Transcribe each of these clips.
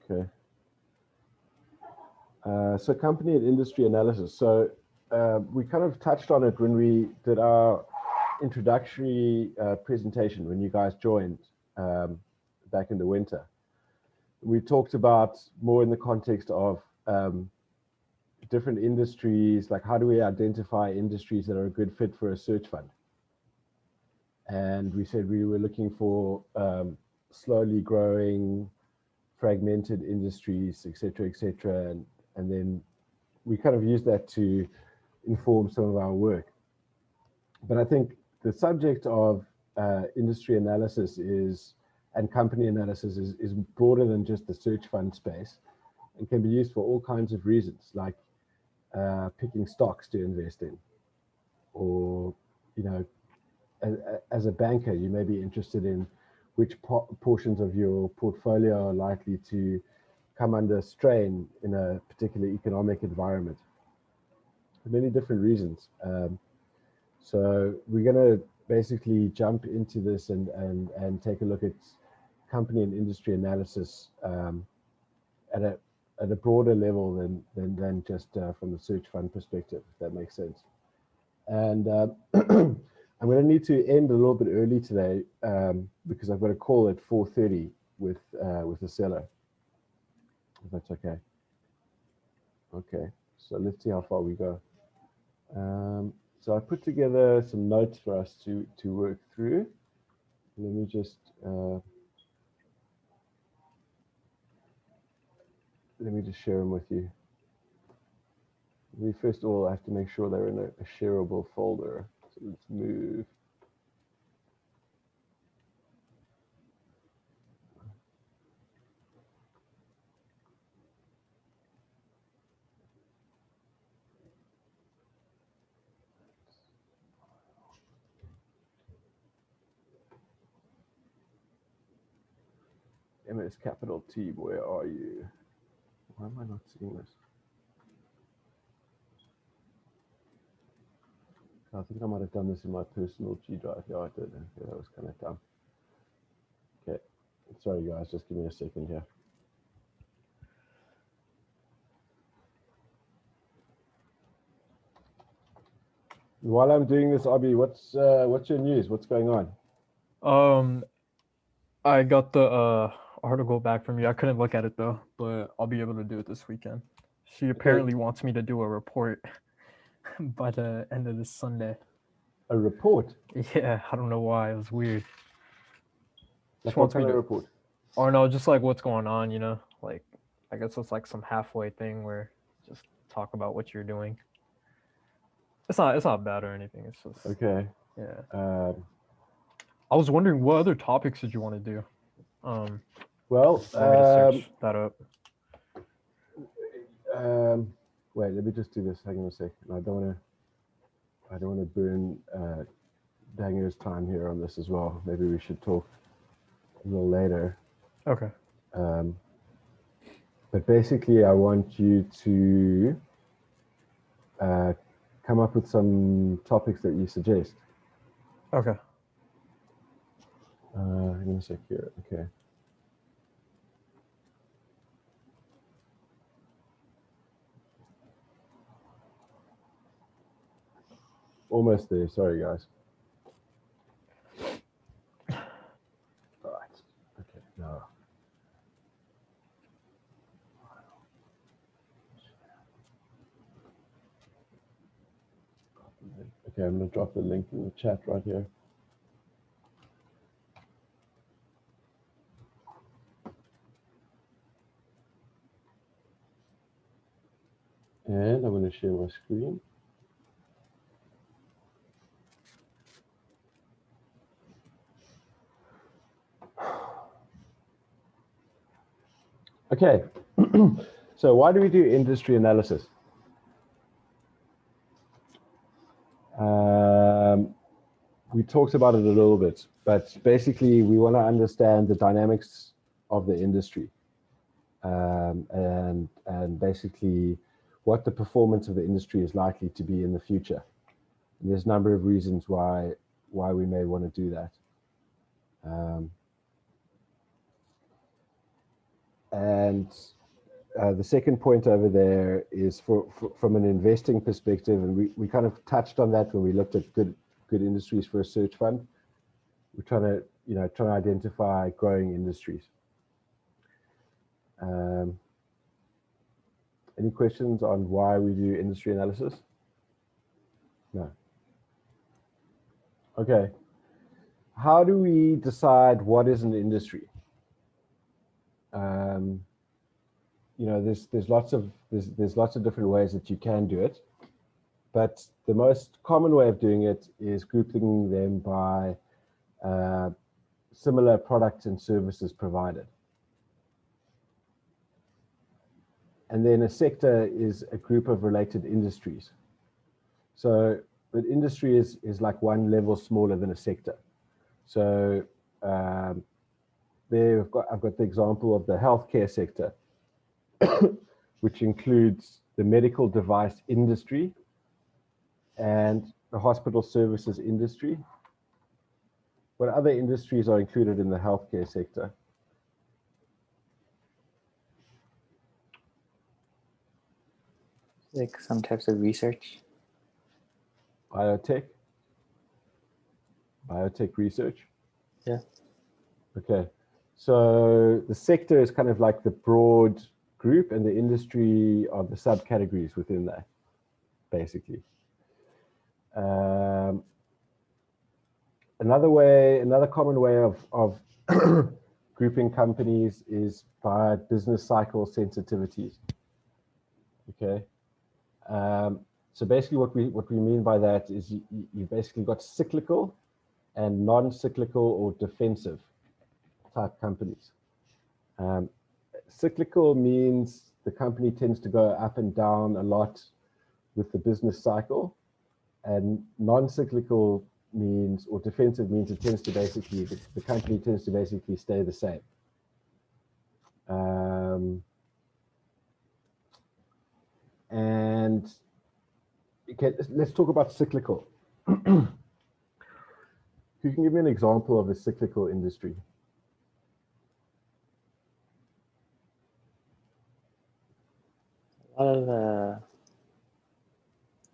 Okay. So company and industry analysis. So we kind of touched on it when we did our introductory presentation when you guys joined back in the winter. We talked about more in the context of different industries, like how do we identify industries that are a good fit for a search fund? And we said we were looking for slowly growing, fragmented industries, et cetera, and then we kind of use that to inform some of our work. But I think the subject of industry analysis and company analysis is broader than just the search fund space and can be used for all kinds of reasons, like picking stocks to invest in, or, you know, as a banker, you may be interested in which portions of your portfolio are likely to come under strain in a particular economic environment. For many different reasons. So we're going to basically jump into this and take a look at company and industry analysis at a broader level than just from the search fund perspective, if that makes sense. And I'm going to need to end a little bit early today because I've got a call at 4:30 with the seller, if that's okay. Okay, so let's see how far we go. So I put together some notes for us to work through. Let me just share them with you. First of all, I have to make sure they're in a shareable folder. So let's move. MS Capital team, where are you? Why am I not seeing this? I think I might have done this in my personal G Drive. Yeah, I did. Yeah, that was kind of dumb. Okay, sorry guys, just give me a second here. While I'm doing this, Abi, what's your news? What's going on? I got the article back from you. I couldn't look at it though, but I'll be able to do it this weekend. She apparently wants me to do a report by the end of this Sunday. A report? Yeah, I don't know why. It was weird. Like what kind of report? Or no, just like what's going on, you know? Like, I guess it's like some halfway thing where just talk about what you're doing. It's not bad or anything. It's just okay. Yeah. I was wondering what other topics did you want to do? Well, want me to search that up? Wait, let me just do this. Hang on a second. I don't want to burn Daniel's time here on this as well. Maybe we should talk a little later. Okay. But basically, I want you to come up with some topics that you suggest. Okay. Hang on a sec here. Okay. Almost there. Sorry, guys. All right. Okay. No. Okay, I'm going to drop the link in the chat right here. And I'm going to share my screen. Okay, so why do we do industry analysis? We talked about it a little bit, but basically we want to understand the dynamics of the industry and basically what the performance of the industry is likely to be in the future. And there's a number of reasons why we may want to do that. And the second point over there is from an investing perspective, and we kind of touched on that when we looked at good industries for a search fund. We're trying to identify growing industries. Any questions on why we do industry analysis? No. Okay. How do we decide what is an industry? There's lots of different ways that you can do it, but the most common way of doing it is grouping them by similar products and services provided. And then a sector is a group of related industries. So an industry is like one level smaller than a sector. So there I've got the example of the healthcare sector, which includes the medical device industry and the hospital services industry. What other industries are included in the healthcare sector? Like some types of research. Biotech research. Yeah. Okay. So the sector is kind of like the broad group, and the industry are the subcategories within that, basically. Another common way of grouping companies is by business cycle sensitivities. Okay. So basically what we mean by that is you basically got cyclical and non-cyclical or defensive type companies. Cyclical means the company tends to go up and down a lot with the business cycle, and non-cyclical means, or defensive means, it tends to basically, the company tends to basically stay the same. And okay, let's talk about cyclical. You can give me an example of a cyclical industry. A lot of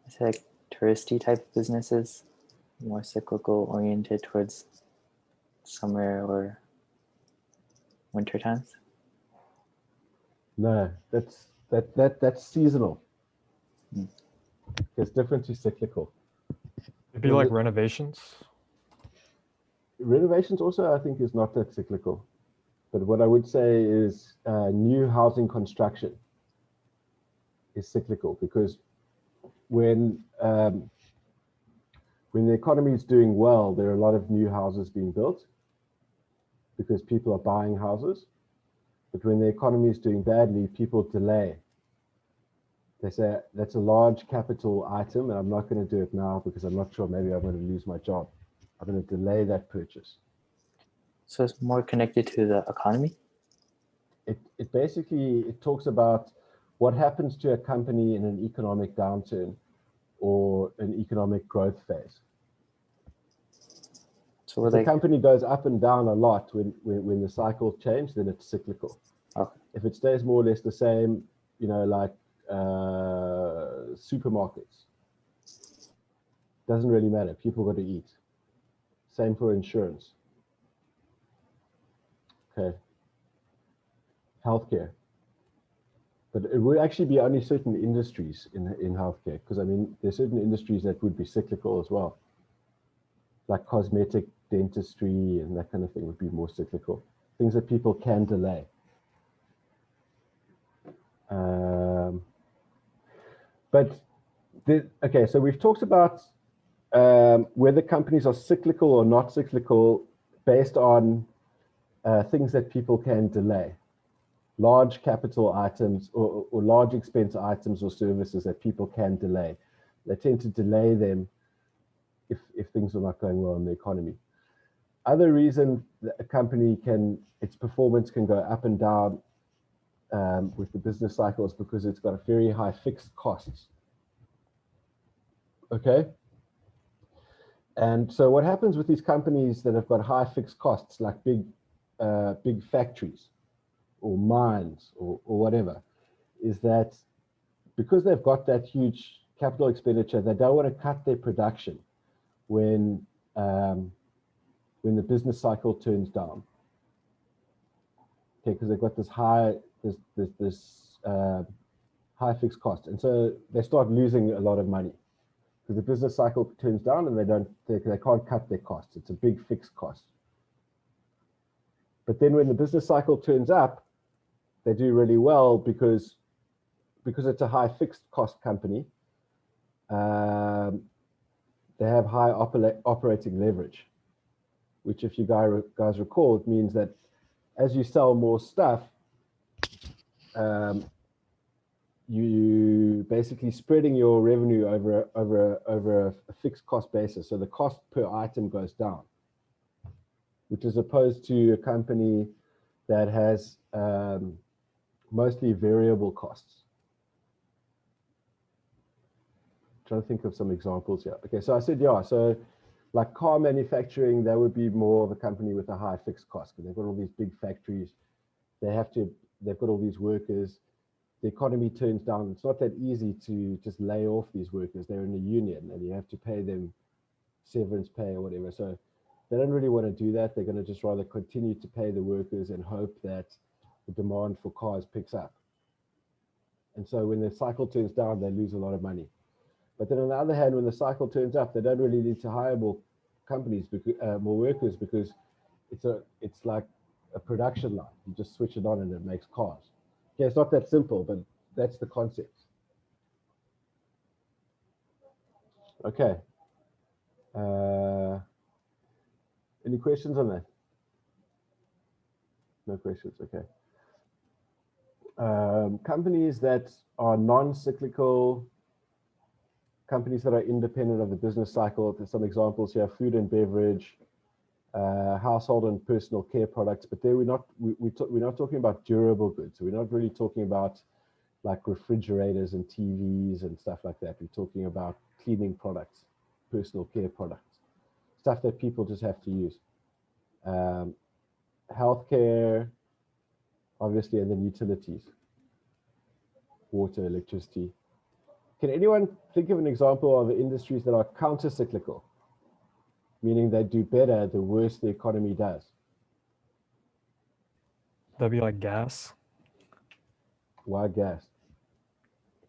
I say like touristy type businesses, more cyclical, oriented towards summer or winter times. No, that's seasonal. It's different to cyclical. It'd be like renovations. Renovations also, I think, is not that cyclical. But what I would say is new housing construction is cyclical, because when the economy is doing well, there are a lot of new houses being built because people are buying houses. But when the economy is doing badly, people delay. They say, that's a large capital item, and I'm not going to do it now because I'm not sure, maybe I'm going to lose my job. I'm going to delay that purchase. So it's more connected to the economy? It basically talks about what happens to a company in an economic downturn or an economic growth phase. So if the company goes up and down a lot when the cycles change, then it's cyclical. Okay. If it stays more or less the same, like supermarkets, doesn't really matter. People got to eat. Same for insurance. Okay. Healthcare. But it would actually be only certain industries in healthcare, because I mean, there's certain industries that would be cyclical as well, like cosmetic, dentistry, and that kind of thing would be more cyclical. Things that people can delay. Okay, so we've talked about whether companies are cyclical or not cyclical based on things that people can delay. Large capital items or large expense items or services that people can delay. They tend to delay them if things are not going well in the economy. Other reason that a company its performance can go up and down with the business cycles because it's got a very high fixed costs. Okay. And so what happens with these companies that have got high fixed costs, like big factories, or mines or whatever, is that because they've got that huge capital expenditure, they don't want to cut their production when the business cycle turns down. Okay, because they've got this high high fixed cost, and so they start losing a lot of money because the business cycle turns down and they can't cut their costs. It's a big fixed cost. But then when the business cycle turns up, they do really well because it's a high fixed cost company. They have high operating leverage, which, if you guys recall, it means that as you sell more stuff, you basically spreading your revenue over a fixed cost basis. So the cost per item goes down, which is opposed to a company that has mostly variable costs. I'm trying to think of some examples here. Okay, so I said, yeah, so like car manufacturing, that would be more of a company with a high fixed cost because they've got all these big factories. They've got all these workers. The economy turns down. It's not that easy to just lay off these workers. They're in a union and you have to pay them severance pay or whatever. So they don't really want to do that. They're going to just rather continue to pay the workers and hope that the demand for cars picks up. And so when the cycle turns down, they lose a lot of money. But then on the other hand, when the cycle turns up, they don't really need to hire more workers because it's like a production line. You just switch it on and it makes cars. Okay, it's not that simple, but that's the concept. Okay. Any questions on that? No questions, okay. Companies that are non-cyclical, companies that are independent of the business cycle. There's some examples here: food and beverage, household and personal care products. But there we're not talking about durable goods. So we're not really talking about like refrigerators and TVs and stuff like that. We're talking about cleaning products, personal care products, stuff that people just have to use. Healthcare, obviously, and then utilities, water, electricity. Can anyone think of an example of industries that are counter-cyclical, meaning they do better the worse the economy does? That'd be like gas. Why gas?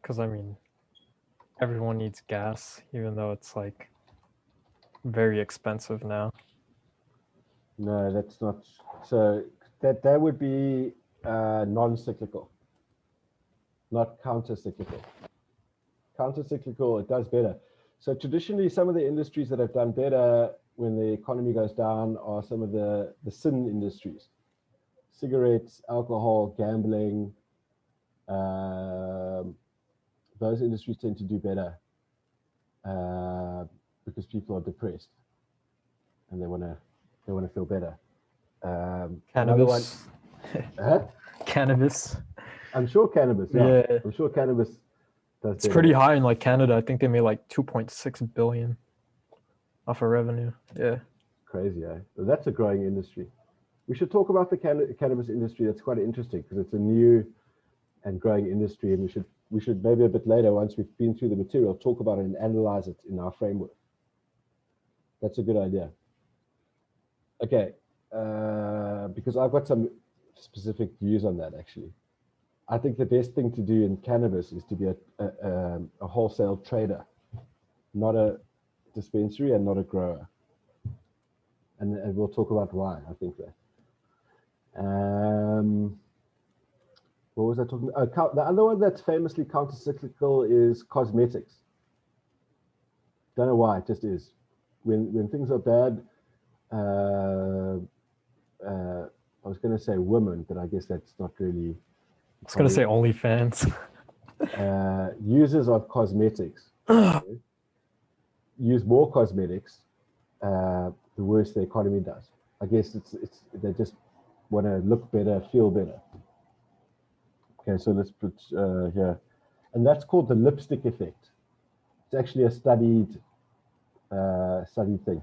Because I mean, everyone needs gas, even though it's like very expensive now. No, that's not. So that would be non-cyclical, not counter-cyclical. Counter-cyclical, it does better. So traditionally, some of the industries that have done better when the economy goes down are some of the sin industries: cigarettes, alcohol, gambling. Those industries tend to do better because people are depressed and they want to feel better. Cannabis. Cannabis. I'm sure cannabis. Yeah. I'm sure cannabis does. It's pretty high in like Canada. I think they made like 2.6 billion off of revenue. Yeah. Crazy, eh? That's a growing industry. We should talk about the cannabis industry. That's quite interesting because it's a new and growing industry, and we should maybe a bit later, once we've been through the material, talk about it and analyze it in our framework. That's a good idea. Okay, because I've got some specific views on that actually. I think the best thing to do in cannabis is to be a wholesale trader, not a dispensary and not a grower. And we'll talk about why I think that. What was I talking about? Oh, the other one that's famously counter-cyclical is cosmetics. Don't know why, it just is. When things are bad, I was going to say women, but I guess that's not really. I was going to say OnlyFans. Users of cosmetics use more cosmetics, the worse the economy does. I guess they just want to look better, feel better. Okay, so let's put here, and that's called the lipstick effect. It's actually a studied thing.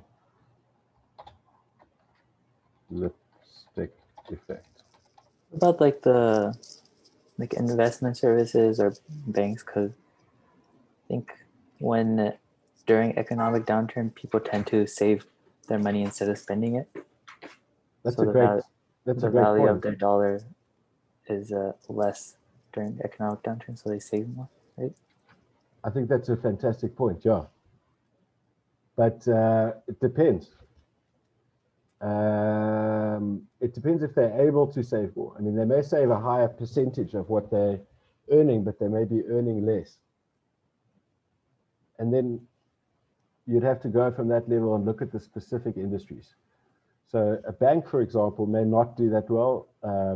Lipstick effect. What about like the investment services or banks? Because I think when during economic downturn, people tend to save their money instead of spending it. That's So a great value of point. their dollar is less during the economic downturn, so they save more, right? I think that's a fantastic point, yeah. But it depends. It depends if they're able to save more. I mean, they may save a higher percentage of what they're earning, but they may be earning less. And then you'd have to go from that level and look at the specific industries. So a bank, for example, may not do that well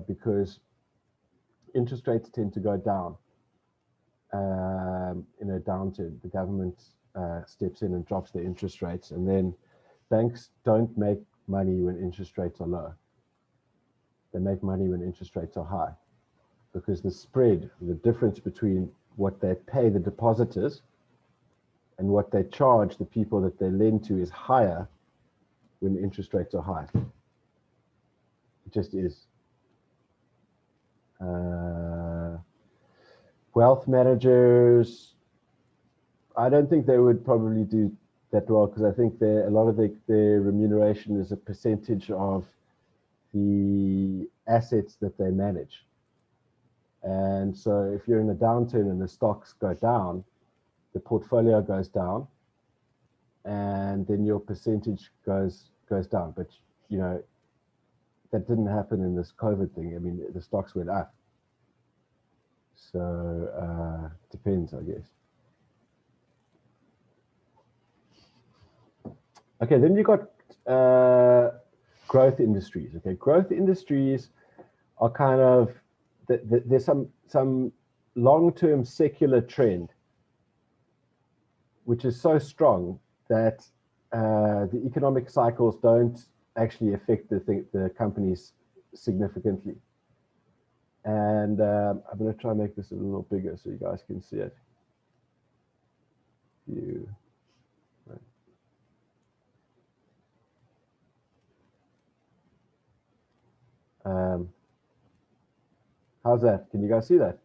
because interest rates tend to go down in a downturn. The government steps in and drops the interest rates, and then banks don't make money when interest rates are low. They make money when interest rates are high because the spread, the difference between what they pay the depositors and what they charge the people that they lend to is higher when interest rates are high. It just is. Wealth managers, I don't think they would probably do that well because I think a lot of their remuneration is a percentage of the assets that they manage. And so if you're in a downturn and the stocks go down, the portfolio goes down, and then your percentage goes down. But you know, that didn't happen in this COVID thing. I mean, the stocks went up. So depends, I guess. Okay, then you got growth industries. Okay, growth industries are kind of there's some long-term secular trend which is so strong that the economic cycles don't actually affect the companies significantly. And I'm going to try and make this a little bigger so you guys can see it. How's that? Can you guys see that?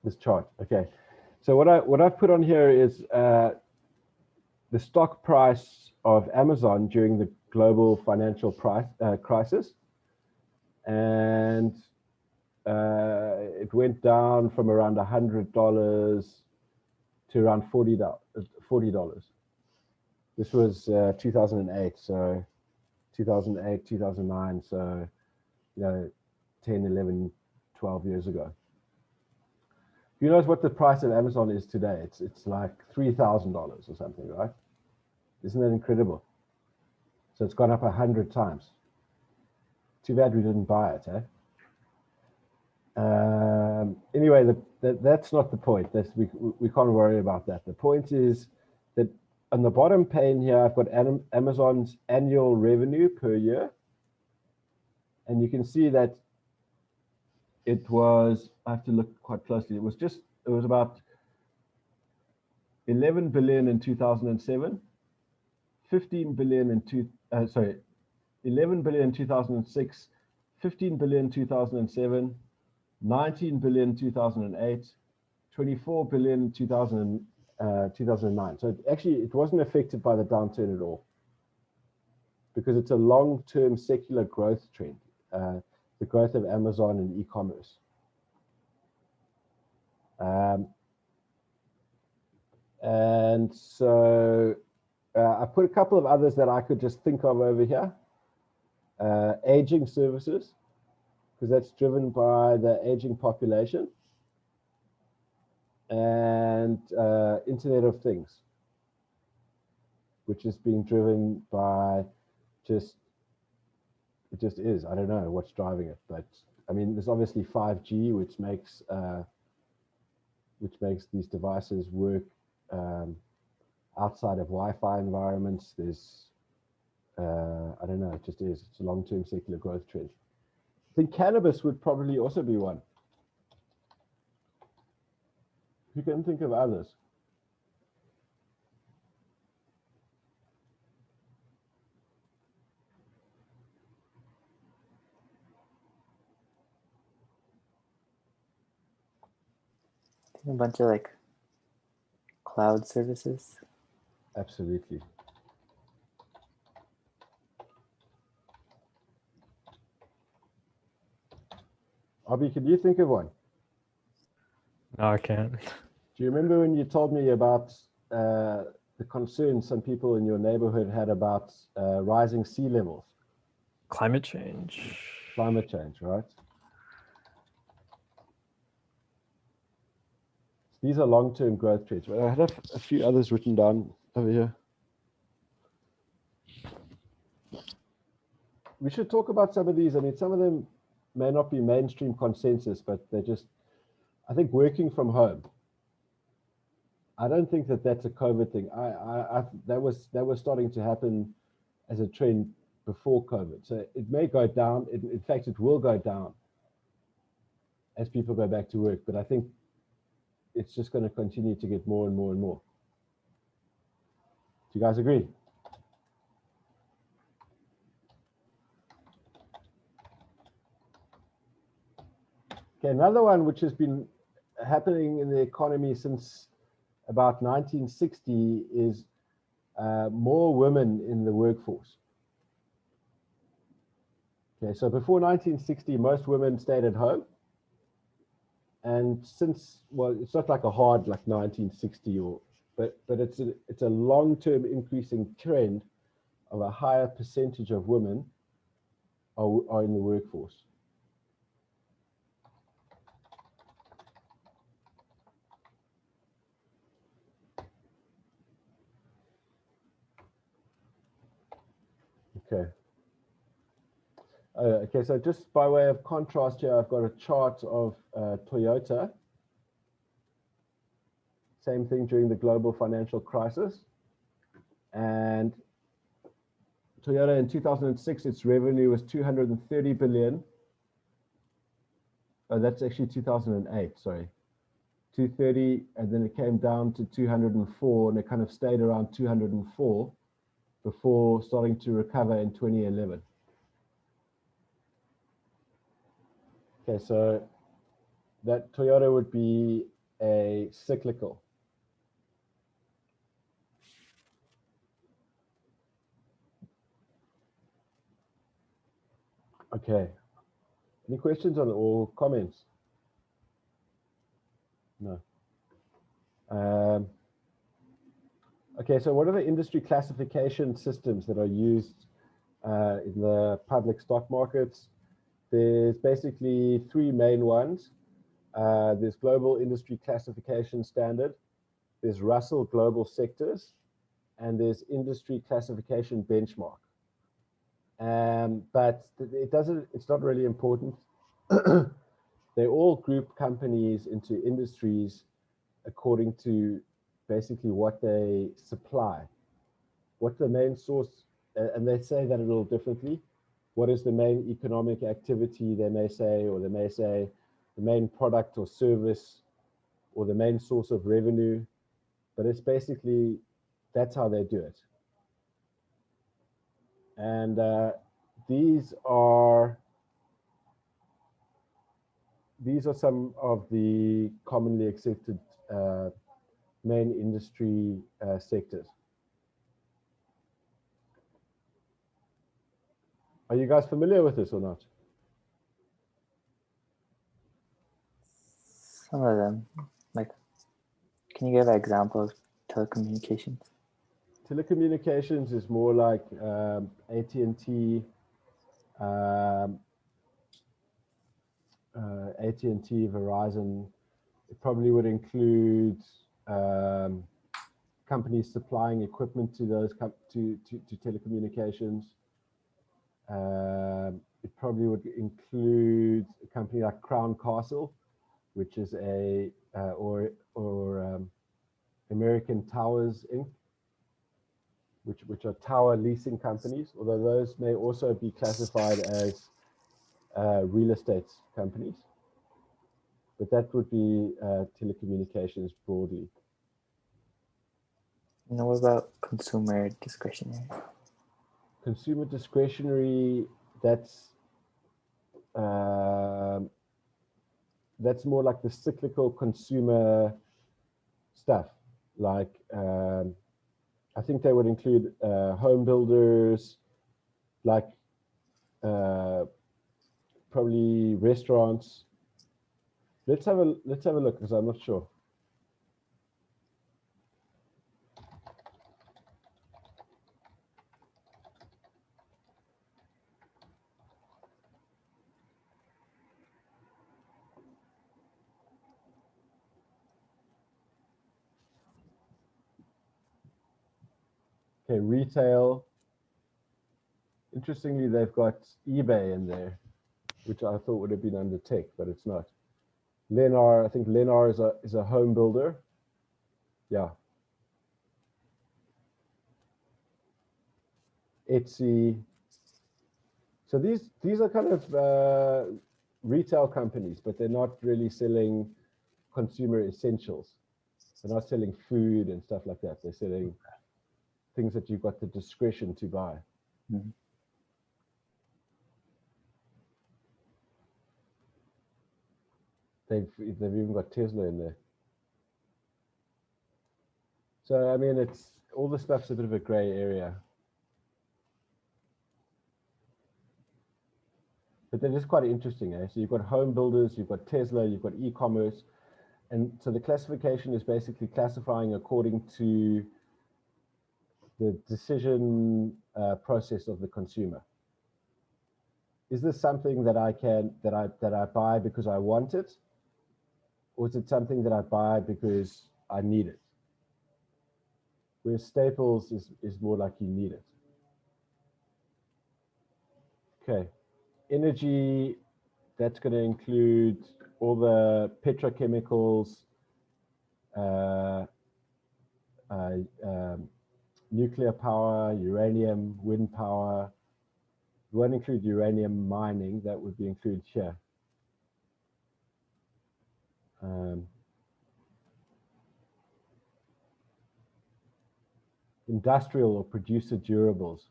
This chart. Okay. So what I've put on here is the stock price of Amazon during the global financial crisis, and it went down from around $100 to around $40. This was 2008, so 2008, 2009, so 10, 11, 12 years ago. You know what the price of Amazon is today? It's like $3,000 or something, right? Isn't that incredible? So it's gone up 100 times. Too bad we didn't buy it, eh? Anyway, that's not the point. We can't worry about that. The point is that on the bottom pane here, I've got Amazon's annual revenue per year. And you can see that it was, I have to look quite closely, it was about 11 billion in 2007, 15 billion in 11 billion in 2006, 15 billion in 2007, 19 billion in 2008, 24 billion in 2009. So it wasn't affected by the downturn at all because it's a long-term secular growth trend, the growth of Amazon and e-commerce. And so I put a couple of others that I could just think of over here. Aging services, because that's driven by the aging population, and Internet of Things, which is being driven by it just is. I don't know what's driving it, but I mean, there's obviously 5G, which makes these devices work outside of Wi-Fi environments. There's I don't know, it just is. It's a long-term secular growth trend. I think cannabis would probably also be one. You can think of others. A bunch of like cloud services. Absolutely. Abby, can you think of one? No, I can't. Do you remember when you told me about the concerns some people in your neighborhood had about rising sea levels? Climate change. Climate change, right? These are long-term growth trends. But I had a few others written down over here. We should talk about some of these. I mean, some of them may not be mainstream consensus, but they're just, I think, working from home. I don't think that that's a COVID thing. That was starting to happen as a trend before COVID. So it may go down. In fact, it will go down as people go back to work. But I think it's just going to continue to get more and more and more. Do you guys agree? Okay, another one which has been happening in the economy since about 1960 is more women in the workforce. Okay, so before 1960, most women stayed at home. And since, well, it's not like a hard like 1960 but it's a long-term increasing trend of a higher percentage of women are in the workforce. Okay. Okay, so just by way of contrast here, I've got a chart of Toyota. Same thing during the global financial crisis. And Toyota in 2006, its revenue was 230 billion. Oh, that's actually 2008, sorry. 230, and then it came down to 204, and it kind of stayed around 204 before starting to recover in 2011. Okay, so that Toyota would be a cyclical. Okay. Any questions on or comments? No. Okay, so what are the industry classification systems that are used in the public stock markets? There's basically three main ones. There's Global Industry Classification Standard, there's Russell Global Sectors, and there's Industry Classification Benchmark. But it's not really important. They all group companies into industries according to basically what they supply, what the main source, and they say that a little differently. What is the main economic activity, they may say, or they may say the main product or service, or the main source of revenue. But it's basically, that's how they do it. And these are some of the commonly accepted main industry sectors. Are you guys familiar with this or not? Some of them, like, can you give an example of telecommunications? Telecommunications is more like AT&T, Verizon. It probably would include companies supplying equipment to those to telecommunications. It probably would include a company like Crown Castle, which is or American Towers Inc., which are tower leasing companies, although those may also be classified as real estate companies. But that would be telecommunications broadly. And what about consumer discretionary? Consumer discretionary, that that's more like the cyclical consumer stuff. Like I think they would include home builders, like probably restaurants. Let's have a look because I'm not sure. Okay, retail. Interestingly, they've got eBay in there, which I thought would have been under tech, but it's not. Lennar, I think Lennar is a home builder. Yeah. Etsy. So these are kind of retail companies, but they're not really selling consumer essentials. They're not selling food and stuff like that. They're selling things that you've got the discretion to buy. Mhm. They've even got Tesla in there. So I mean, it's all the stuff's a bit of a gray area, but they're just quite interesting, eh? So you've got home builders, you've got Tesla, you've got e-commerce, and so the classification is basically classifying according to the decision process of the consumer. Is this something that I buy because I want it, or is it something that I buy because I need it? Whereas staples is more like you need it. Okay, energy, that's going to include all the petrochemicals, nuclear power, uranium, wind power. We won't include uranium mining, that would be included here. Industrial or producer durables.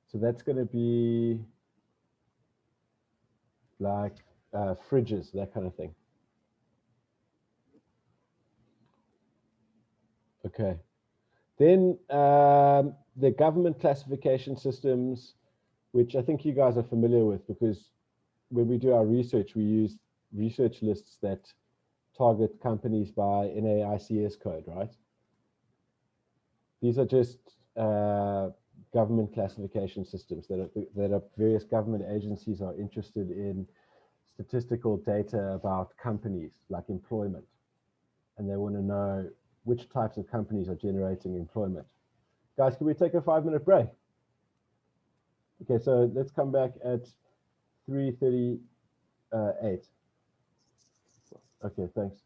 So that's going to be like fridges, that kind of thing. Okay. Then the government classification systems, which I think you guys are familiar with, because when we do our research, we use research lists that target companies by NAICS code, right? These are just government classification systems that various government agencies are interested in statistical data about companies, like employment. And they want to know which types of companies are generating employment. Guys, can we take a 5-minute break? Okay, so let's come back at 3:38. Okay, thanks.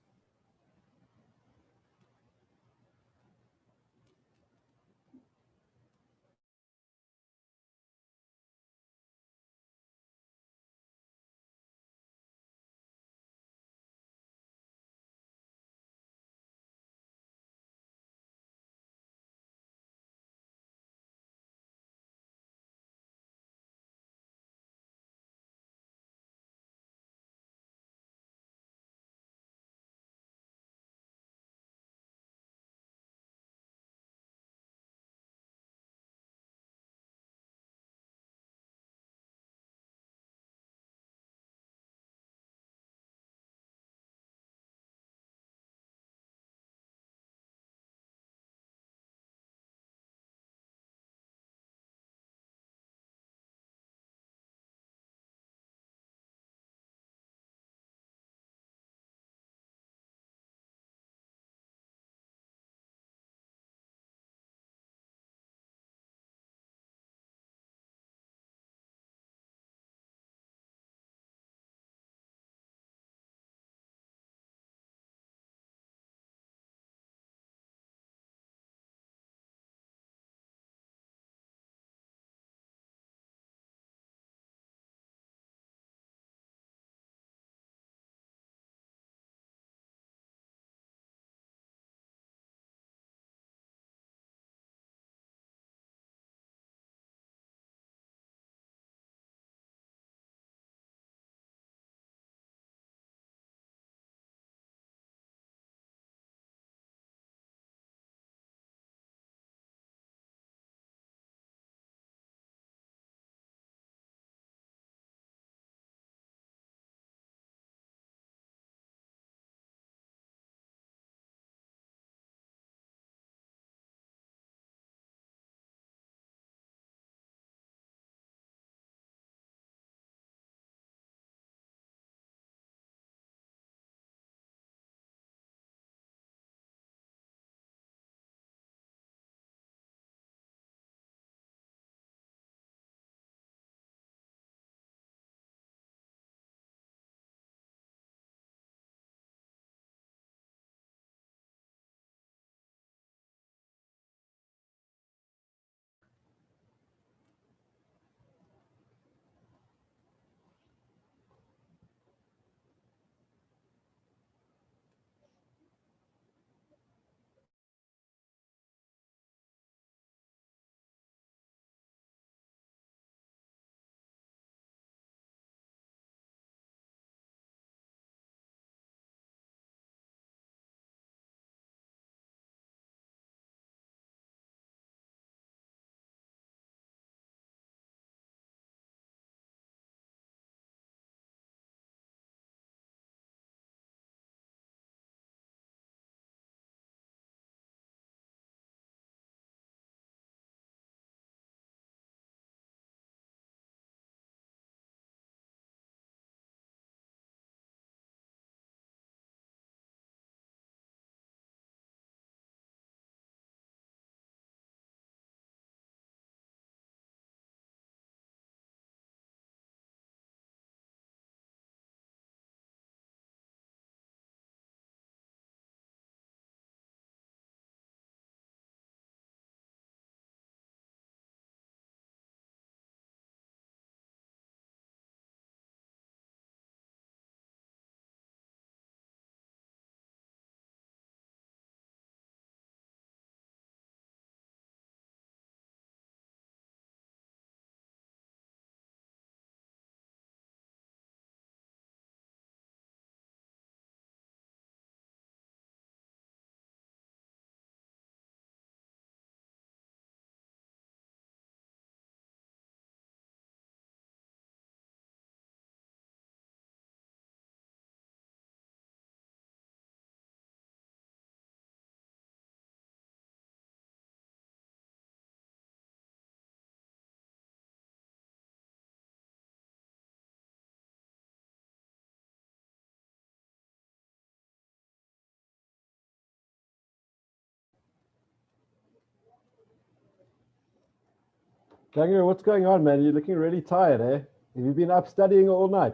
Daniel, what's going on, man? You're looking really tired, eh? Have you been up studying all night?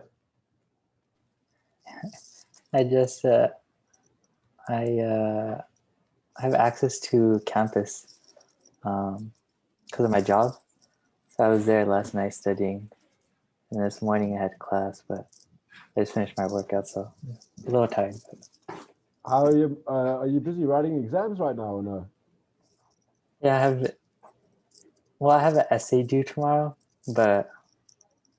I just I have access to campus because of my job. So I was there last night studying, and this morning I had class, but I just finished my workout, so I'm a little tired. How are you? Are you busy writing exams right now or no? Yeah, I have an essay due tomorrow, but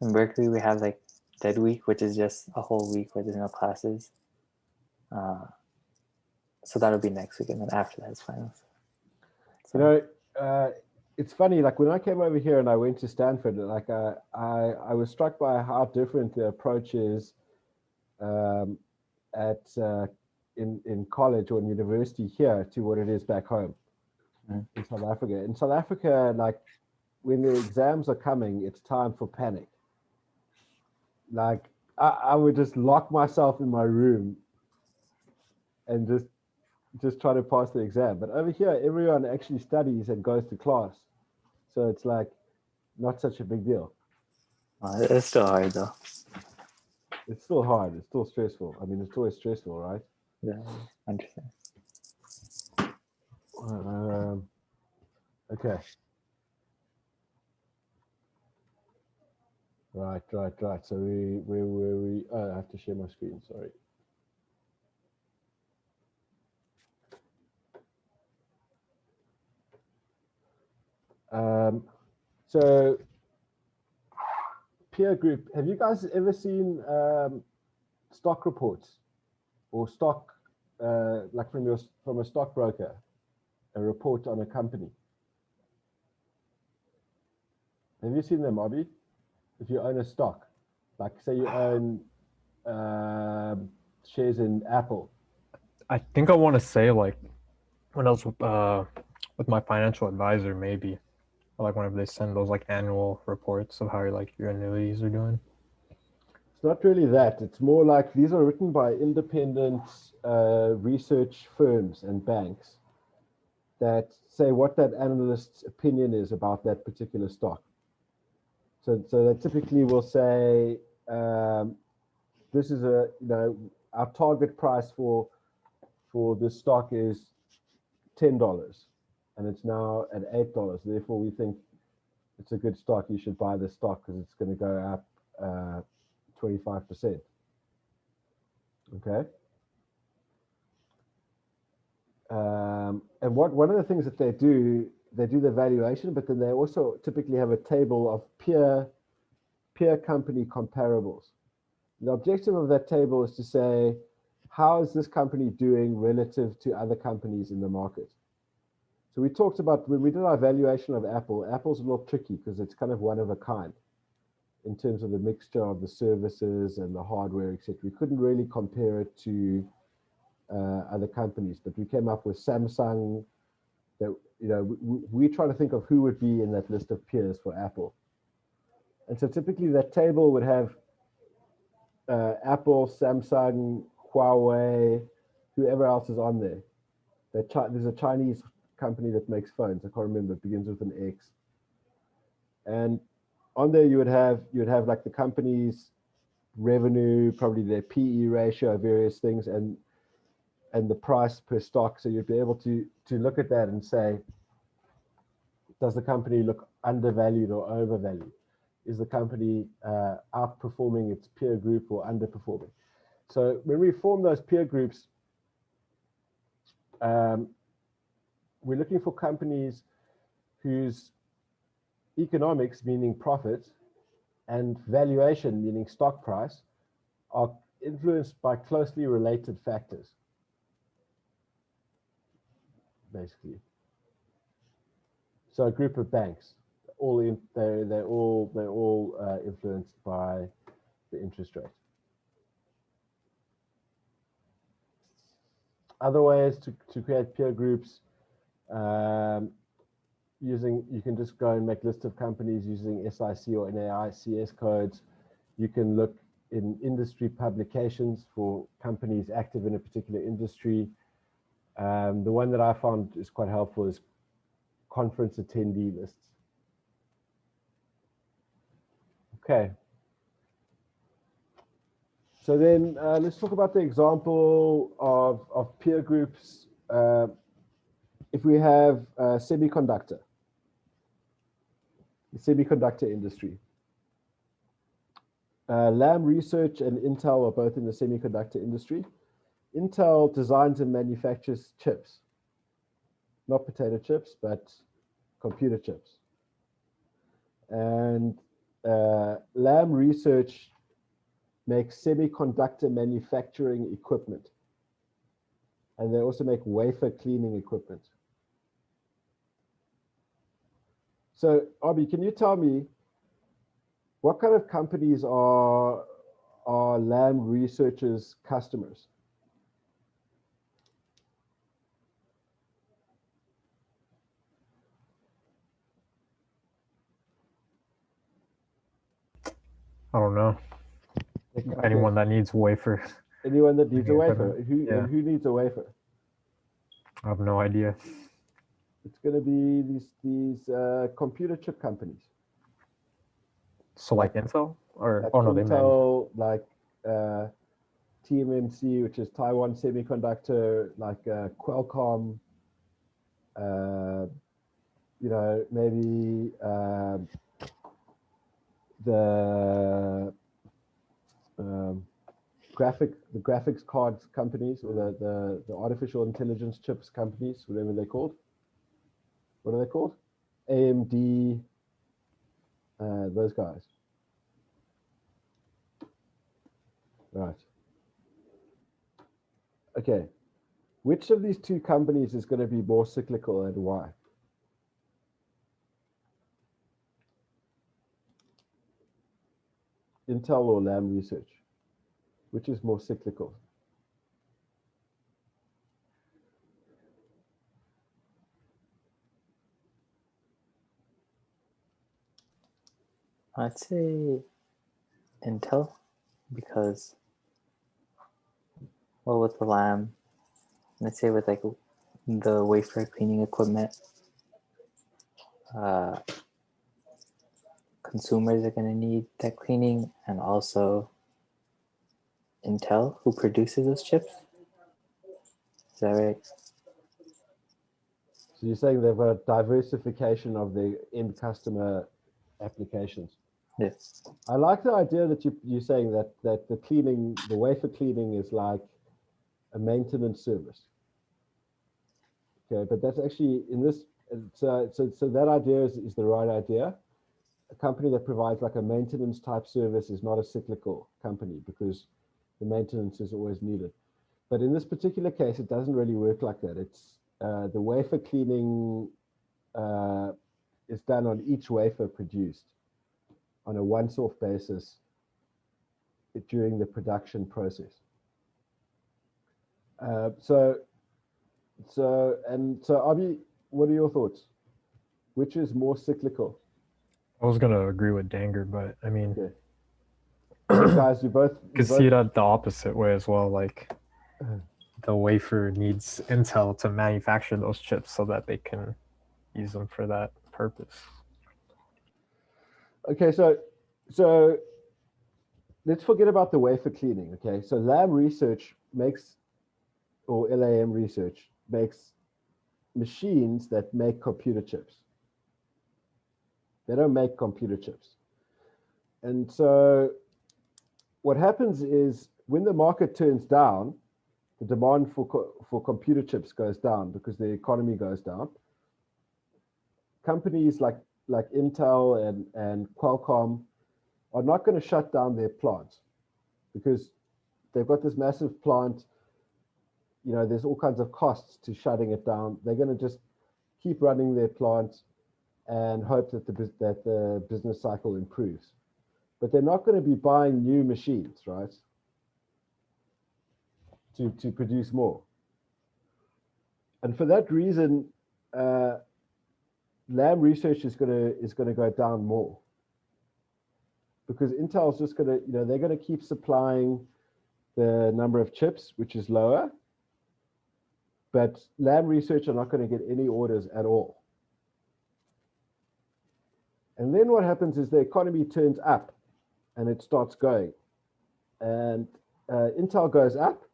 in Berkeley we have like dead week, which is just a whole week where there's no classes. So that'll be next week, and then after that is finals. So, You know, it's funny. Like when I came over here and I went to Stanford, like I was struck by how different the approach is at in college or in university here to what it is back home in South Africa. In South Africa, like when the exams are coming, it's time for panic. Like I would just lock myself in my room and just try to pass the exam. But over here, everyone actually studies and goes to class, so it's like not such a big deal. it's still hard though. It's still hard. It's still stressful. I mean, it's always stressful, right? Yeah, I understand. Okay. Right. So we. Oh, I have to share my screen. Sorry. So peer group. Have you guys ever seen stock reports or stock like from a stockbroker, a report on a company? Have you seen them, Abby? If you own a stock, like say you own shares in Apple. I think I want to say like when I was with my financial advisor, maybe, or like whenever they send those like annual reports of how your annuities are doing. It's not really that. It's more like these are written by independent research firms and banks that say what that analyst's opinion is about that particular stock. So they typically will say, this is our target price for this stock is $10, and it's now at $8. Therefore, we think it's a good stock. You should buy this stock because it's going to go up 25%. Okay. And one of the things that they do the valuation, but then they also typically have a table of peer company comparables. The objective of that table is to say, how is this company doing relative to other companies in the market? So we talked about when we did our valuation of Apple. Apple's a little tricky because it's kind of one of a kind in terms of the mixture of the services and the hardware, etc. We couldn't really compare it to other companies, but we came up with Samsung. That we try to think of who would be in that list of peers for Apple, and so typically that table would have Apple, Samsung, Huawei, whoever else is on there. There's a Chinese company that makes phones. I can't remember. It begins with an X. And on there you would have like the company's revenue, probably their PE ratio, various things, and the price per stock. So you'd be able to look at that and say, does the company look undervalued or overvalued? Is the company outperforming its peer group or underperforming? So when we form those peer groups, we're looking for companies whose economics, meaning profit, and valuation, meaning stock price, are influenced by closely related factors, basically. So a group of banks, they're all influenced by the interest rate. Other ways to create peer groups, you can just go and make lists of companies using SIC or NAICS codes. You can look in industry publications for companies active in a particular industry. The one that I found is quite helpful is conference attendee lists. Okay. So then let's talk about the example of peer groups. If we have a semiconductor, the semiconductor industry. Lam Research and Intel are both in the semiconductor industry. Intel designs and manufactures chips, not potato chips, but computer chips. And Lam Research makes semiconductor manufacturing equipment. And they also make wafer cleaning equipment. So, Abi, can you tell me what kind of companies are Lam Research's customers? I don't know. Okay. Anyone that needs wafer. Anyone that needs a Any wafer. equipment. Yeah. And who needs a wafer? I have no idea. It's going to be these computer chip companies. So like Intel or Like oh no, they Intel, like TMMC, which is Taiwan Semiconductor, like Qualcomm, you know, maybe the graphics cards companies, or the artificial intelligence chips companies, whatever they're called. What are they called? AMD, those guys. Right. Okay. Which of these two companies is going to be more cyclical and why? Intel or Lam Research? Which is more cyclical? I'd say Intel, because, well, with the Lam, let's say with like the wafer cleaning equipment, consumers are going to need that cleaning, and also Intel, who produces those chips. Is that right? So you're saying they've got a diversification of the end customer applications. Yes. I like the idea that you're saying that the cleaning, the wafer cleaning, is like a maintenance service. Okay, but that's actually in this. So that idea is the right idea. A company that provides like a maintenance type service is not a cyclical company because the maintenance is always needed. But in this particular case, it doesn't really work like that. It's the wafer cleaning is done on each wafer produced on a once-off basis during the production process. So Abi, what are your thoughts? Which is more cyclical? I was gonna agree with Danger, but I mean, Okay. So guys, you both could see it the opposite way as well. Like the wafer needs Intel to manufacture those chips so that they can use them for that purpose. Okay, so let's forget about the wafer cleaning. Okay, so Lam Research makes, or LAM Research makes machines that make computer chips. They don't make computer chips. And so what happens is when the market turns down, the demand for computer chips goes down because the economy goes down. Companies like Intel and Qualcomm are not going to shut down their plants because they've got this massive plant. You know, there's all kinds of costs to shutting it down. They're going to just keep running their plants and hope that the business cycle improves. But they're not going to be buying new machines, right? To produce more. And for that reason, Lam Research is going to go down more because Intel's just going to, you know, they're going to keep supplying the number of chips, which is lower, but Lam Research are not going to get any orders at all. And then what happens is the economy turns up and it starts going. And Intel goes up,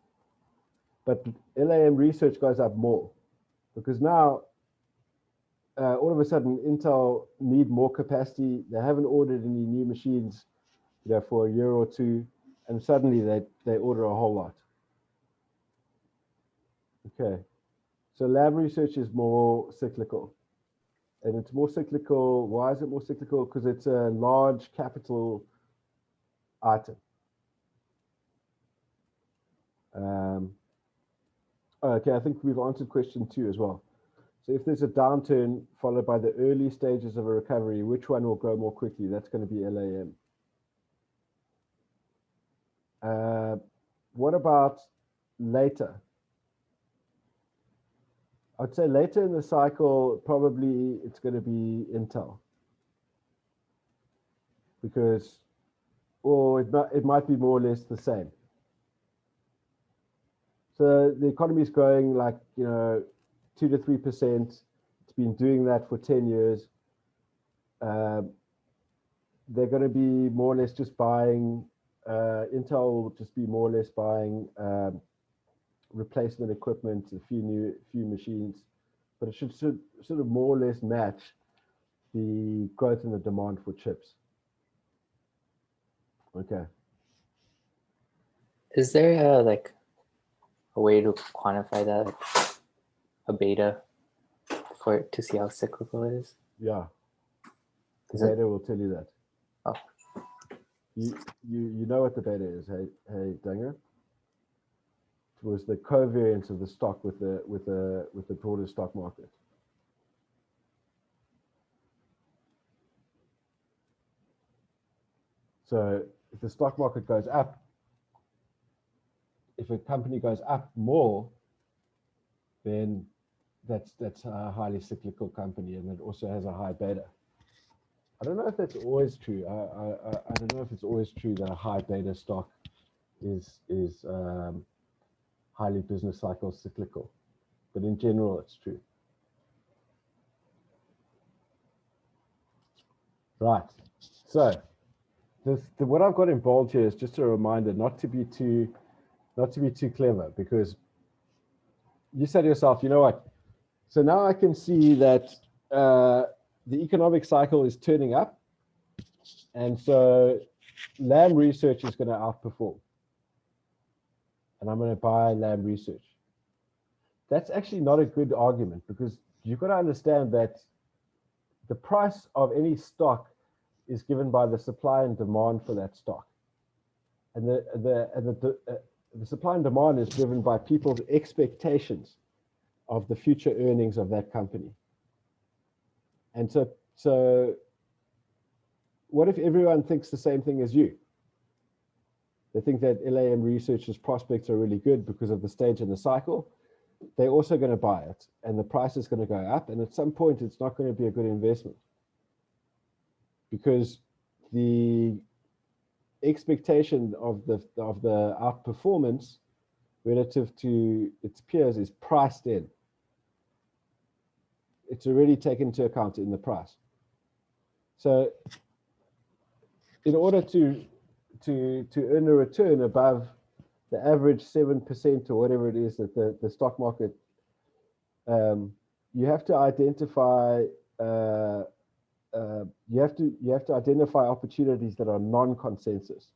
but LAM research goes up more, because now all of a sudden Intel need more capacity. They haven't ordered any new machines, for a year or two, and suddenly they order a whole lot. Okay, so lab research is more cyclical, and it's more cyclical. Why is it more cyclical? Because it's a large capital item. Okay, I think we've answered question 2 as well. So if there's a downturn followed by the early stages of a recovery, which one will grow more quickly? That's going to be LAM. What about later? I'd say later in the cycle, probably it's going to be Intel, because, or it might be more or less the same. So the economy is growing like, 2 to 3%. It's been doing that for 10 years. They're going to be more or less just buying, Intel will just be more or less buying replacement equipment, a few machines, but it should sort of more or less match the growth in the demand for chips. Okay. Is there a way to quantify that, like a beta, for it to see how cyclical it is? Yeah. The Is it? beta will tell you that. Oh. You know what the beta is, hey Danger? It was the covariance of the stock with the broader stock market. So if the stock market goes up, if a company goes up more, then that's a highly cyclical company, and it also has a high beta. I don't know if that's always true. I don't know if it's always true that a high beta stock is highly business cycle cyclical, but in general, it's true. Right. So what I've got in bold here is just a reminder not to be too clever, because you said to yourself, you know what? So now I can see that the economic cycle is turning up, and so Lam Research is going to outperform, and I'm going to buy Lam Research. That's actually not a good argument, because you've got to understand that the price of any stock is given by the supply and demand for that stock, and the supply and demand is driven by people's expectations of the future earnings of that company. And so what if everyone thinks the same thing as you? They think that LAM Research's prospects are really good because of the stage in the cycle. They're also going to buy it, and the price is going to go up, and at some point it's not going to be a good investment, because the expectation of the outperformance relative to its peers is priced in. It's already taken into account in the price. So in order to earn a return above the average 7% or whatever it is that the stock market, you have to identify you have to identify opportunities that are non-consensus.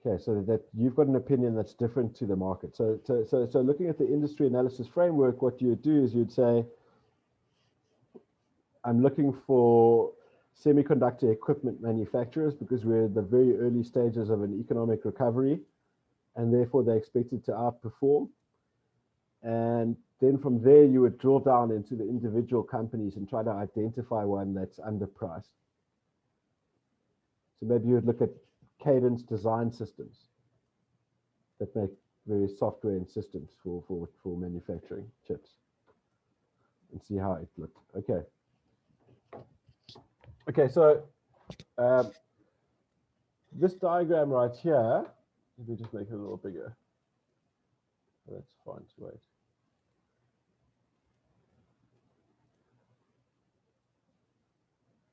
Okay, so that you've got an opinion that's different to the market. So looking at the industry analysis framework, what you would do is you'd say, I'm looking for semiconductor equipment manufacturers because we're at the very early stages of an economic recovery, and therefore they're expected to outperform. And then from there, you would drill down into the individual companies and try to identify one that's underpriced. So maybe you would look at Cadence Design Systems that make various software and systems for manufacturing chips, and see how it looked. Okay. Okay, so this diagram right here, let me just make it a little bigger. That's fine to wait.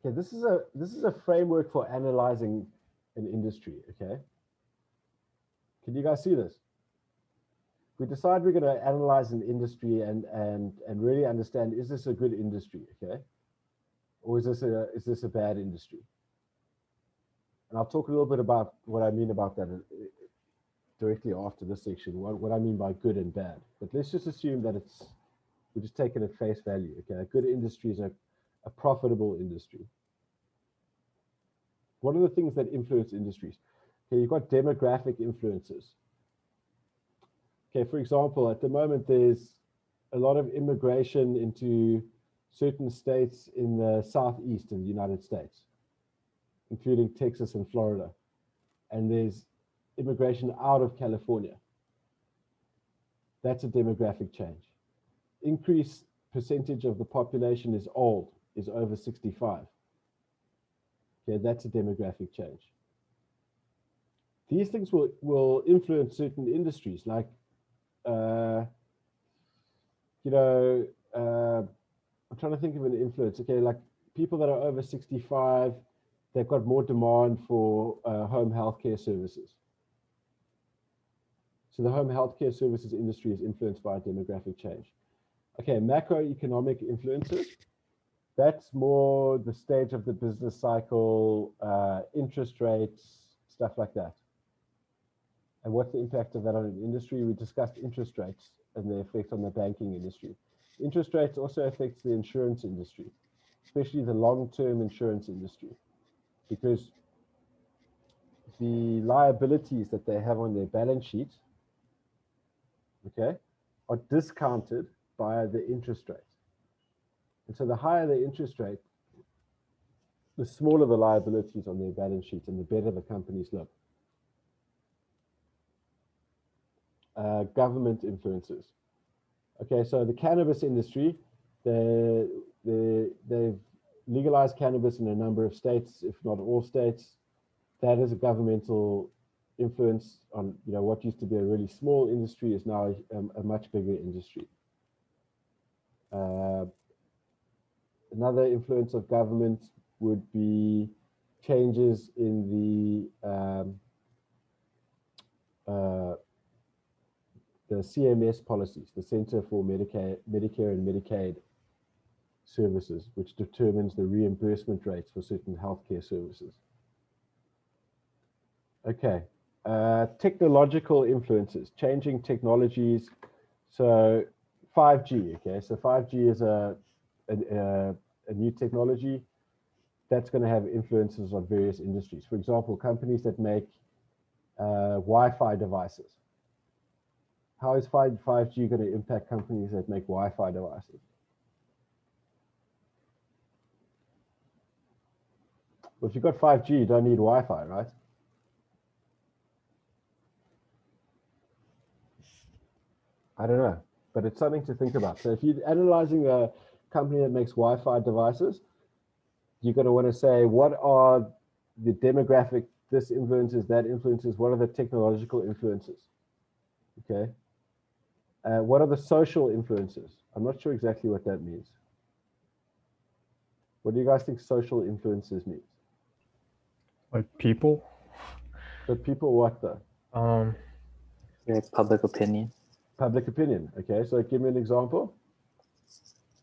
Okay, this is a framework for analyzing an industry. Okay, can you guys see this? We decide we're going to analyze an industry and really understand, is this a good industry? Okay, or is this a bad industry? And I'll talk a little bit about what I mean about that directly after this section, what I mean by good and bad. But let's just assume that we're just taking it at face value. Okay, a good industry is a profitable industry. What are the things that influence industries? Okay, you've got demographic influences. Okay, for example, at the moment, there's a lot of immigration into certain states in the southeast of the United States, including Texas and Florida. And there's immigration out of California. That's a demographic change. Increased percentage of the population is old, is over 65. Okay, that's a demographic change. These things will influence certain industries, like, I'm trying to think of an influence. Okay, like people that are over 65, they've got more demand for home healthcare services. So the home healthcare services industry is influenced by a demographic change. Okay, macroeconomic influences. That's more the stage of the business cycle, interest rates, stuff like that. And what's the impact of that on an industry? We discussed interest rates and the effect on the banking industry. Interest rates also affects the insurance industry, especially the long-term insurance industry, because the liabilities that they have on their balance sheet, okay, are discounted by the interest rate. And so the higher the interest rate, the smaller the liabilities on their balance sheet and the better the companies look. Government influences. Okay, so the cannabis industry, they've legalized cannabis in a number of states, if not all states. That is a governmental influence on, what used to be a really small industry is now a much bigger industry. Another influence of government would be changes in the CMS policies, the Center for Medicare and Medicaid Services, which determines the reimbursement rates for certain healthcare services. Okay, technological influences, changing technologies. So 5G, okay, so 5G is a new technology that's going to have influences on various industries. For example, companies that make Wi-Fi devices. How is 5G going to impact companies that make Wi-Fi devices? Well, if you've got 5G, you don't need Wi-Fi, right? I don't know, but it's something to think about. So if you're analyzing a company that makes Wi-Fi devices, you're going to want to say, what are the demographic, this influences, that influences, what are the technological influences? Okay. What are the social influences? I'm not sure exactly what that means. What do you guys think social influences means? Like people? But people what though? Like public opinion. Public opinion. Okay, so give me an example.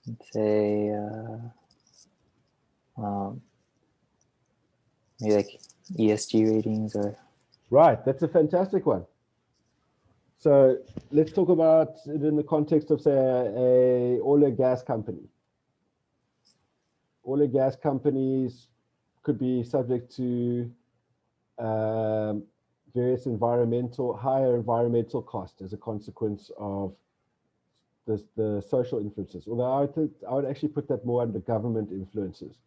Let's say maybe like ESG ratings or. Right, that's a fantastic one. So let's talk about it in the context of, say, a oil and gas company. Oil and gas companies could be subject to various higher environmental costs as a consequence of the social influences. Although I would actually put that more under government influences,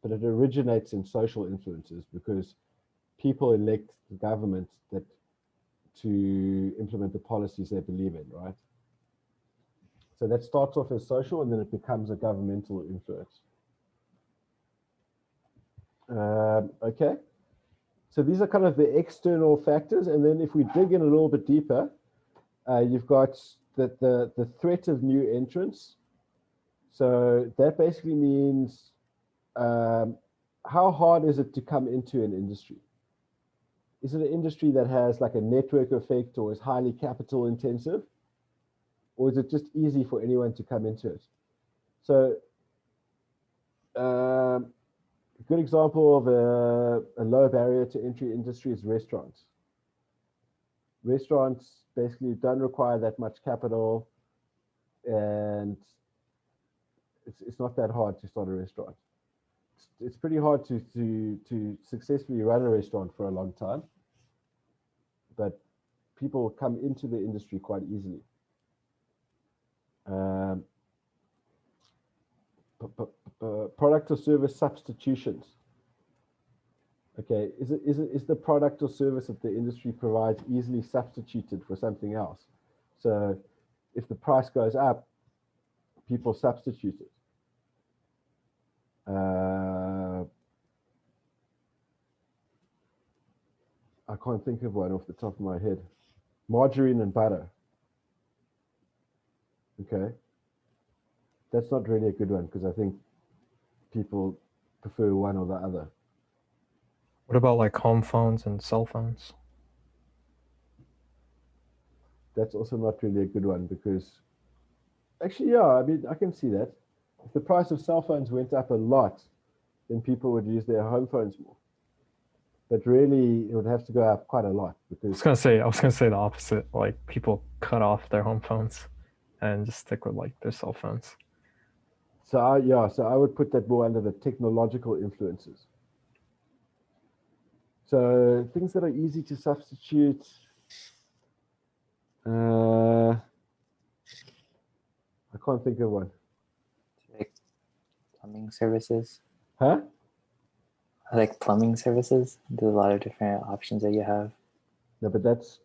but it originates in social influences because people elect the government to implement the policies they believe in, right? So that starts off as social and then it becomes a governmental influence. Okay, so these are kind of the external factors, and then if we dig in a little bit deeper, you've got the threat of new entrants. So that basically means how hard is it to come into an industry? Is it an industry that has like a network effect or is highly capital intensive? Or is it just easy for anyone to come into it? So a good example of a low barrier to entry industry is restaurants. Restaurants basically don't require that much capital, and it's not that hard to start a restaurant. It's pretty hard to successfully run a restaurant for a long time, but people come into the industry quite easily. Product or service substitutions. Okay, is the product or service that the industry provides easily substituted for something else? So if the price goes up, people substitute it. I can't think of one off the top of my head. Margarine and butter. Okay. That's not really a good one because I think people prefer one or the other. What about like home phones and cell phones? That's also not really a good one because actually, yeah, I mean, I can see that. If the price of cell phones went up a lot, then people would use their home phones more. But really, it would have to go up quite a lot because I was gonna say the opposite. Like people cut off their home phones and just stick with like their cell phones. so I would put that more under the technological influences. So things that are easy to substitute. I can't think of one. Like plumbing services. Huh? Like plumbing services. There's a lot of different options that you have. No, but that's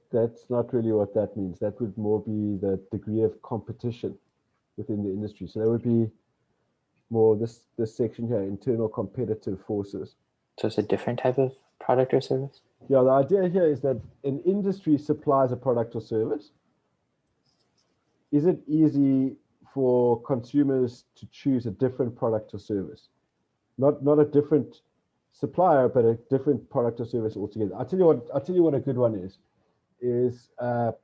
not really what that means. That would more be the degree of competition within the industry. So that would be more this section here, internal competitive forces. So it's a different type of product or service? Yeah, the idea here is that an industry supplies a product or service. Is it easy for consumers to choose a different product or service? Not a different supplier, but a different product or service altogether. I'll tell you what a good one is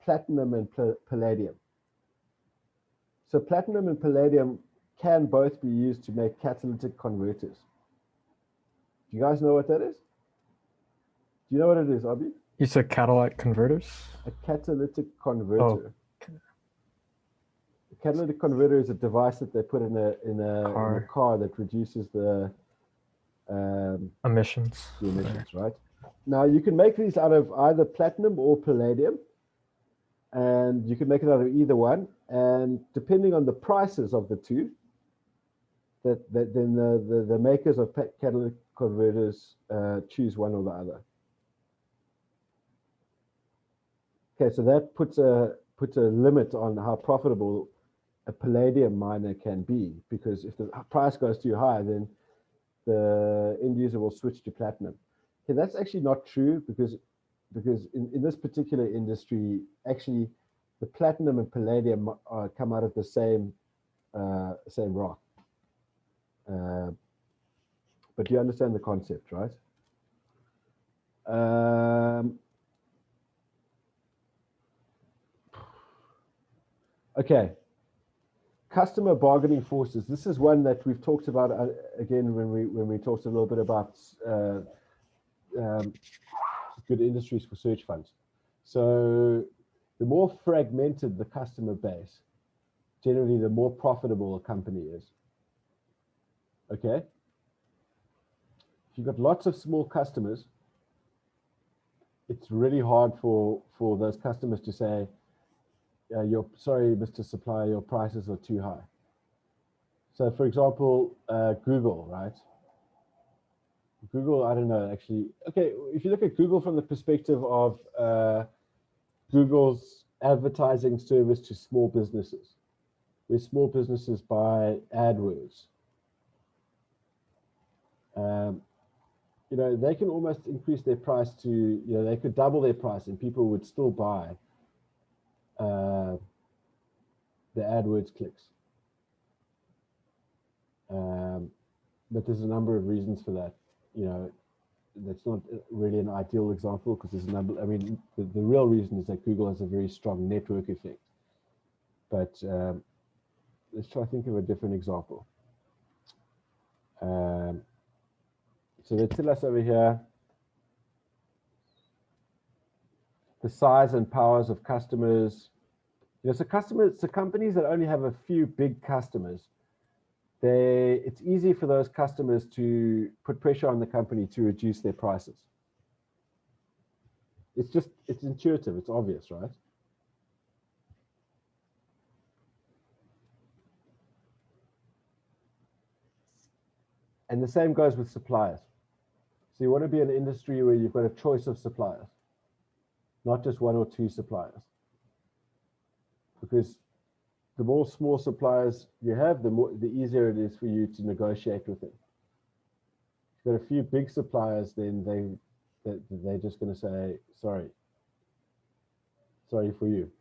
platinum and palladium. So platinum and palladium can both be used to make catalytic converters. Do you guys know what that is? Do you know what it is, Abi? You said catalytic converters? A catalytic converter. Oh. A catalytic converter is a device that they put in a car that reduces the emissions. The emissions, right? Now you can make these out of either platinum or palladium, and you can make it out of either one. And depending on the prices of the two, then the makers of catalytic converters choose one or the other. Okay, so that puts a limit on how profitable a palladium miner can be, because if the price goes too high, then the end user will switch to platinum. Okay, that's actually not true because in this particular industry, actually, the platinum and palladium come out of the same rock. But you understand the concept, right? Okay. Customer bargaining forces. This is one that we've talked about again when we talked a little bit about good industries for search funds. So the more fragmented the customer base, generally the more profitable a company is. Okay. If you've got lots of small customers, it's really hard for those customers to say, sorry, Mr. Supplier, your prices are too high. So for example, Google, right? Google, I don't know, actually. Okay, if you look at Google from the perspective of Google's advertising service to small businesses, where small businesses buy AdWords, they can almost increase their price to, they could double their price and people would still buy the AdWords clicks. But there's a number of reasons for that. that's not really an ideal example because there's a number. I mean, the real reason is that Google has a very strong network effect. But let's try to think of a different example. So they tell us over here the size and powers of customers. So companies that only have a few big customers, it's easy for those customers to put pressure on the company to reduce their prices. It's intuitive, it's obvious, right? And the same goes with suppliers. So you want to be in an industry where you've got a choice of suppliers, not just one or two suppliers. Because the more small suppliers you have, the easier it is for you to negotiate with them. If you've got a few big suppliers, then they're just going to say, sorry for you.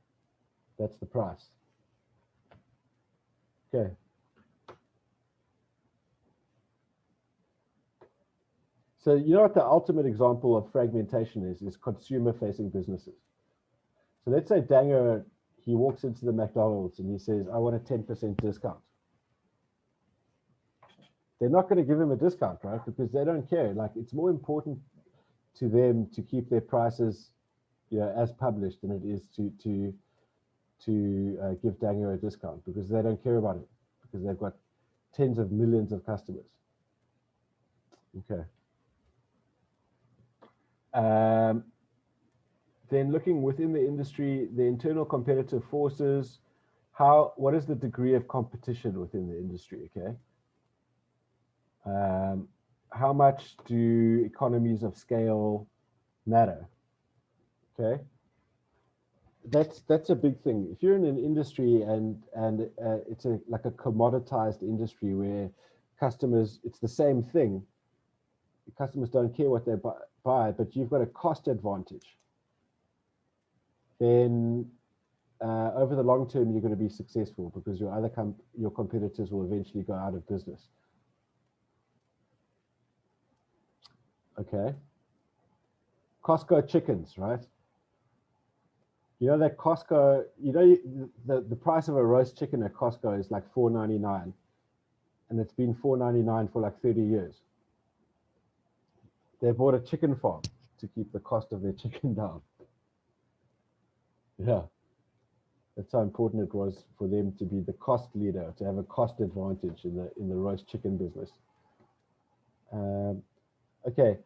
That's the price. Okay. So you know what the ultimate example of fragmentation is consumer-facing businesses. So let's say Dango, he walks into the McDonald's and he says, I want a 10% discount. They're not going to give him a discount, right? Because they don't care. Like, it's more important to them to keep their prices, as published than it is to give Dango a discount, because they don't care about it, because they've got tens of millions of customers. Okay. Then looking within the industry, the internal competitive forces, what is the degree of competition within the industry, okay? How much do economies of scale matter, okay? That's a big thing. If you're in an industry and it's like a commoditized industry where customers, it's the same thing, customers don't care what they buy, but you've got a cost advantage, then over the long term, you're going to be successful because your competitors will eventually go out of business. Okay. Costco chickens, right? You know that Costco, the price of a roast chicken at Costco is like $4.99, and it's been $4.99 for like 30 years. They bought a chicken farm to keep the cost of their chicken down. Yeah, that's how important it was for them to be the cost leader, to have a cost advantage in the roast chicken business. Okay,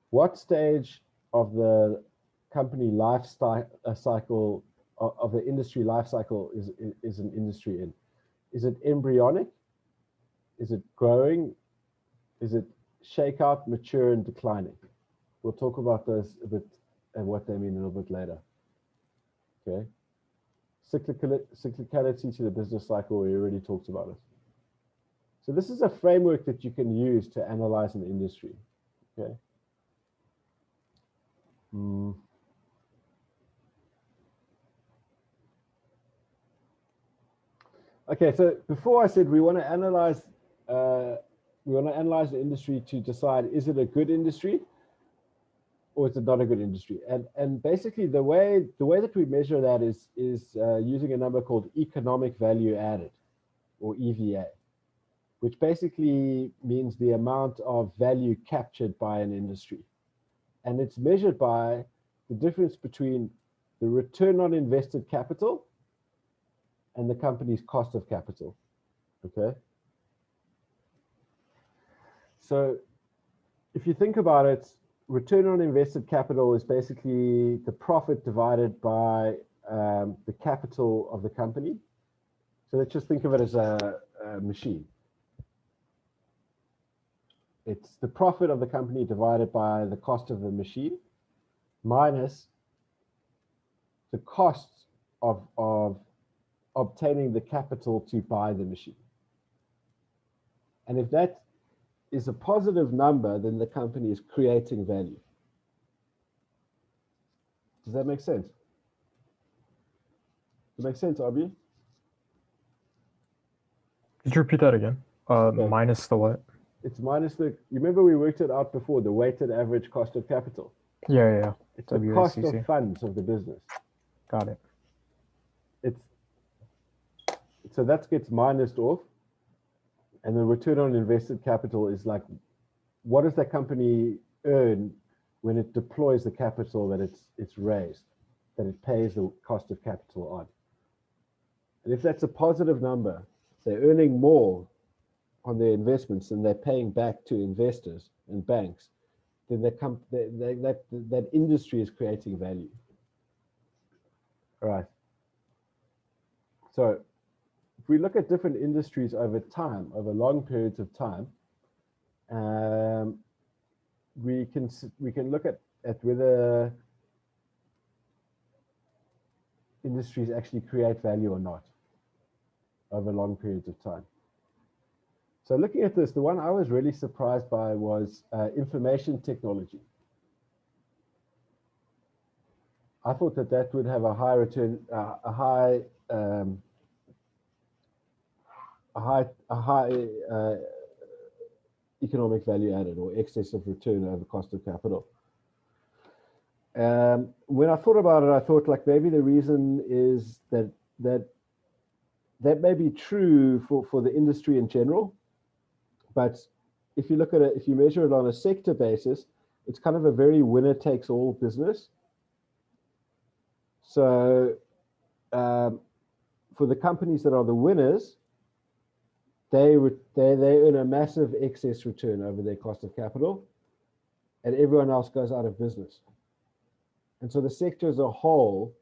what stage of the company life cycle, of the industry life cycle is an industry in? Is it embryonic? Is it growing? Is it shakeout, mature, and declining? We'll talk about those a bit and what they mean a little bit later. Okay. Cyclicality to the business cycle, we already talked about it. So this is a framework that you can use to analyze an industry. Okay. Okay, so before I said we want to analyze the industry to decide, is it a good industry or is it not a good industry? And basically the way that we measure that is using a number called economic value added, or EVA, which basically means the amount of value captured by an industry. And it's measured by the difference between the return on invested capital and the company's cost of capital, okay? So if you think about it, return on invested capital is basically the profit divided by the capital of the company. So let's just think of it as a machine. It's the profit of the company divided by the cost of the machine minus the cost of obtaining the capital to buy the machine. And if that is a positive number, then the company is creating value. Does that make sense? Does it make sense, Abi? Could you repeat that again? Okay. Minus the what? it's minus the, you remember we worked it out before, the weighted average cost of capital. Yeah. It's the cost of WACC. funds of the business. Got it. It's, so that gets minused off. And the return on invested capital is like, what does that company earn when it deploys the capital that it's raised, that it pays the cost of capital on? And if that's a positive number, they're earning more on their investments than they're paying back to investors and banks, then that industry is creating value. All right. So if we look at different industries over time, over long periods of time, we can look at whether industries actually create value or not over long periods of time. So looking at this, the one I was really surprised by was information technology. I thought that would have a high return, a high economic value added, or excess of return over cost of capital. When I thought about it, I thought like maybe the reason is that may be true for the industry in general, but if you look at it, if you measure it on a sector basis, it's kind of a very winner takes all business. So for the companies that are the winners, they earn a massive excess return over their cost of capital, and everyone else goes out of business. And so the sector as a whole,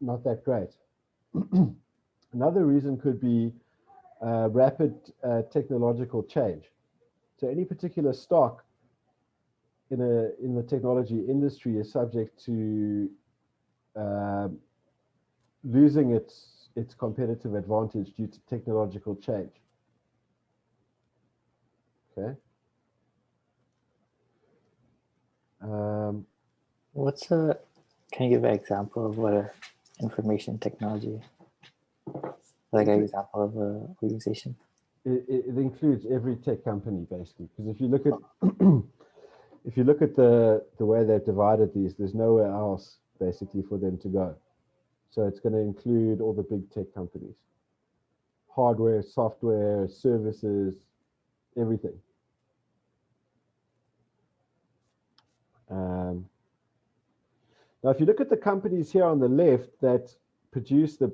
not that great. Another reason could be rapid technological change. So any particular stock in the technology industry is subject to losing its competitive advantage due to technological change. Okay. Can you give an example of what a information technology, like an example of an organization? It includes every tech company basically, because if you look at the way they've divided these, there's nowhere else basically for them to go. So it's going to include all the big tech companies, hardware, software, services, everything. Now, if you look at the companies here on the left that produce the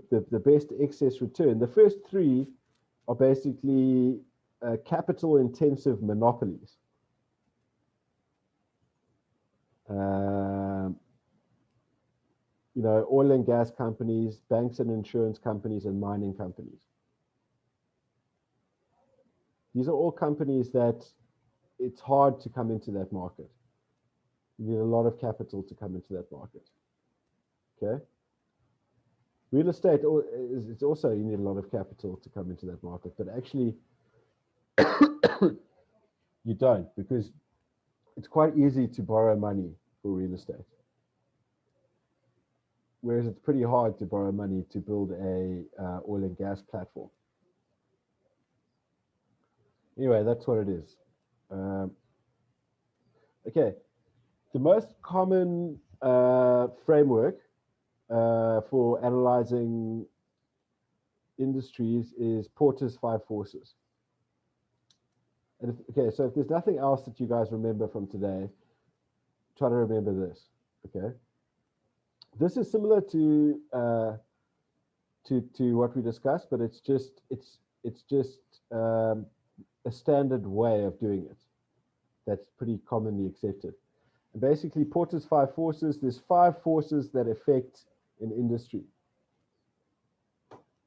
best excess return, the first three are basically capital intensive monopolies. You know, oil and gas companies, banks and insurance companies, and mining companies. These are all companies that it's hard to come into that market. You need a lot of capital to come into that market. Okay. Real estate is also, you need a lot of capital to come into that market, but actually you don't, because it's quite easy to borrow money for real estate. Whereas it's pretty hard to borrow money to build a oil and gas platform. Anyway, that's what it is. Okay, the most common framework for analyzing industries is Porter's 5 forces. And so if there's nothing else that you guys remember from today, try to remember this. Okay. This is similar to what we discussed, but it's just a standard way of doing it that's pretty commonly accepted. And basically, Porter's 5 forces, there's 5 forces that affect an industry.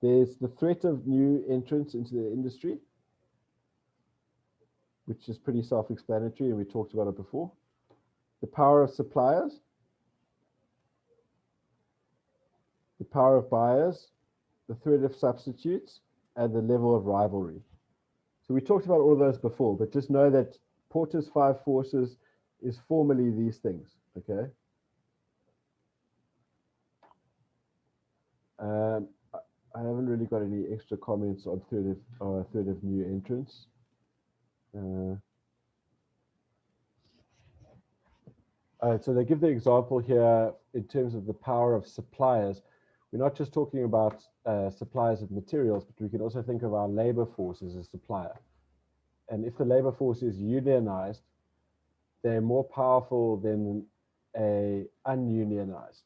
There's the threat of new entrants into the industry, which is pretty self-explanatory, and we talked about it before. The power of suppliers, the power of buyers, the threat of substitutes, and the level of rivalry. So we talked about all of those before, but just know that Porter's 5 forces is formally these things, okay? I haven't really got any extra comments on threat of new entrants. So they give the example here in terms of the power of suppliers. We're not just talking about suppliers of materials, but we can also think of our labor force as a supplier. And if the labor force is unionized, they're more powerful than a ununionized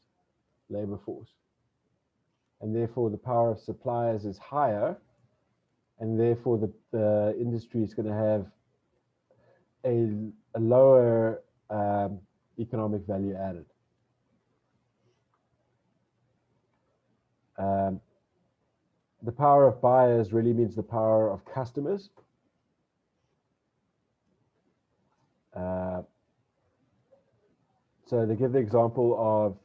labor force. And therefore the power of suppliers is higher, and therefore the industry is going to have a lower economic value added. The power of buyers really means the power of customers. So they give the example of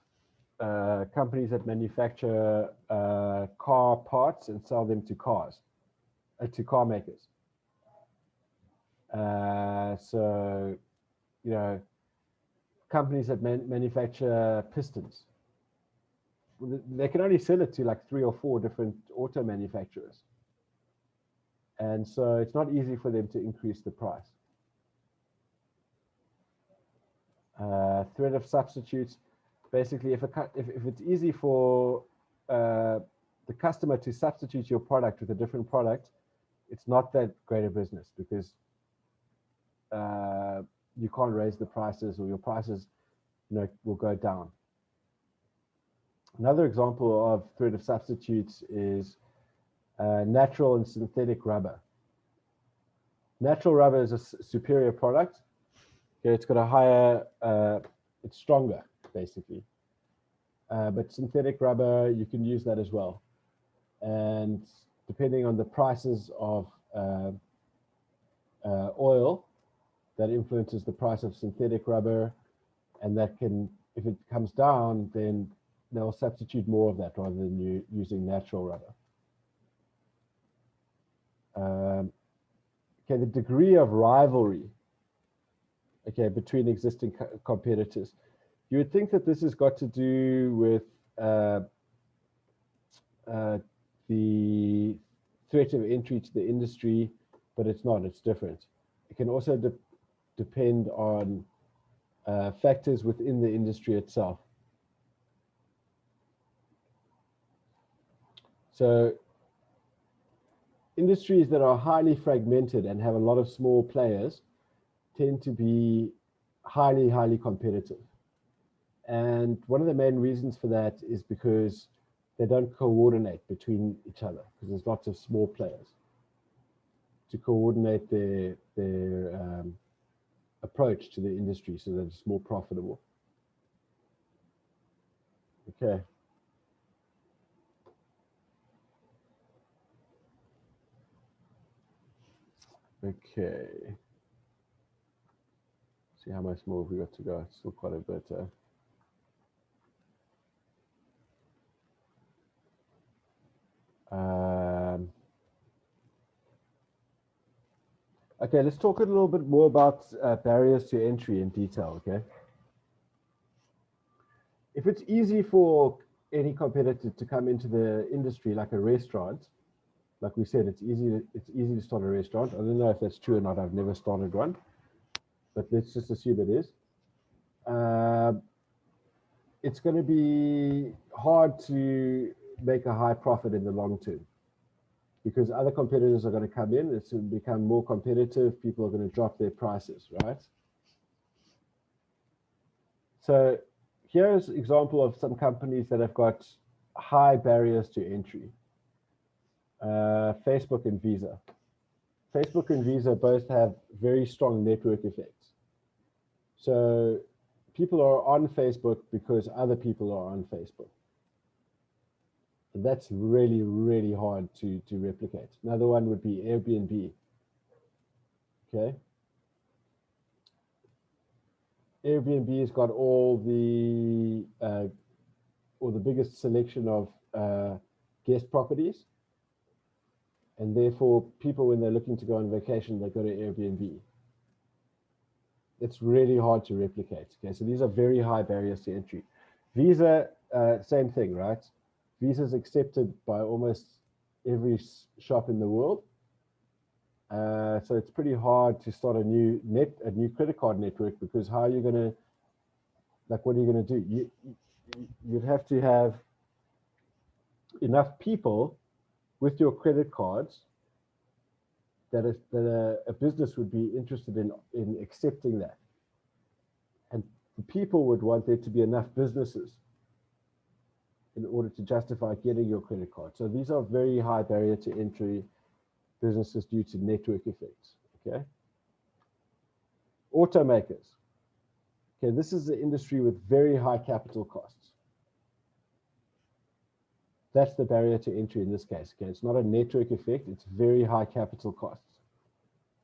companies that manufacture car parts and sell them to car makers. So, you know, companies that manufacture pistons, they can only sell it to like 3 or 4 different auto manufacturers. And so it's not easy for them to increase the price. Threat of substitutes, basically if it's easy for the customer to substitute your product with a different product, it's not that great a business, because you can't raise the prices, or your prices, you know, will go down. Another example of threat of substitutes is natural and synthetic rubber. Natural rubber is a superior product. Okay, it's got a higher, it's stronger, basically. But synthetic rubber, you can use that as well. And depending on the prices of oil, that influences the price of synthetic rubber, and that can, if it comes down, then they'll substitute more of that rather than you using natural rubber. Okay, the degree of rivalry, okay, between existing competitors. You would think that this has got to do with the threat of entry to the industry, but it's not, it's different. It can also depend on factors within the industry itself. So industries that are highly fragmented and have a lot of small players tend to be highly competitive. And one of the main reasons for that is because they don't coordinate between each other, because there's lots of small players to coordinate their approach to the industry so that it's more profitable. Okay. Okay. See how much more we got to go. It's still quite a bit. Okay, let's talk a little bit more about barriers to entry in detail, okay? If it's easy for any competitor to come into the industry, like a restaurant, like we said, it's easy to start a restaurant. I don't know if that's true or not. I've never started one, but let's just assume it is. It's going to be hard to make a high profit in the long term, because other competitors are going to come in. It's going to become more competitive. People are going to drop their prices, right? So here's an example of some companies that have got high barriers to entry. Facebook and Visa. Facebook and Visa both have very strong network effects. So people are on Facebook because other people are on Facebook. And that's really hard to replicate. Another one would be Airbnb. Okay. Airbnb has got all the biggest selection of guest properties. And therefore, people, when they're looking to go on vacation, they go to Airbnb. It's really hard to replicate. Okay, so these are very high barriers to entry. Visa, same thing, right? Visa is accepted by almost every shop in the world. So it's pretty hard to start a new credit card network, because how are you going to, like, what are you going to do? You'd have to have enough people with your credit cards that a business would be interested in accepting that. And the people would want there to be enough businesses in order to justify getting your credit card. So these are very high barrier to entry businesses due to network effects, okay? Automakers. Okay, this is the industry with very high capital costs. That's the barrier to entry in this case, okay? It's not a network effect, it's very high capital costs.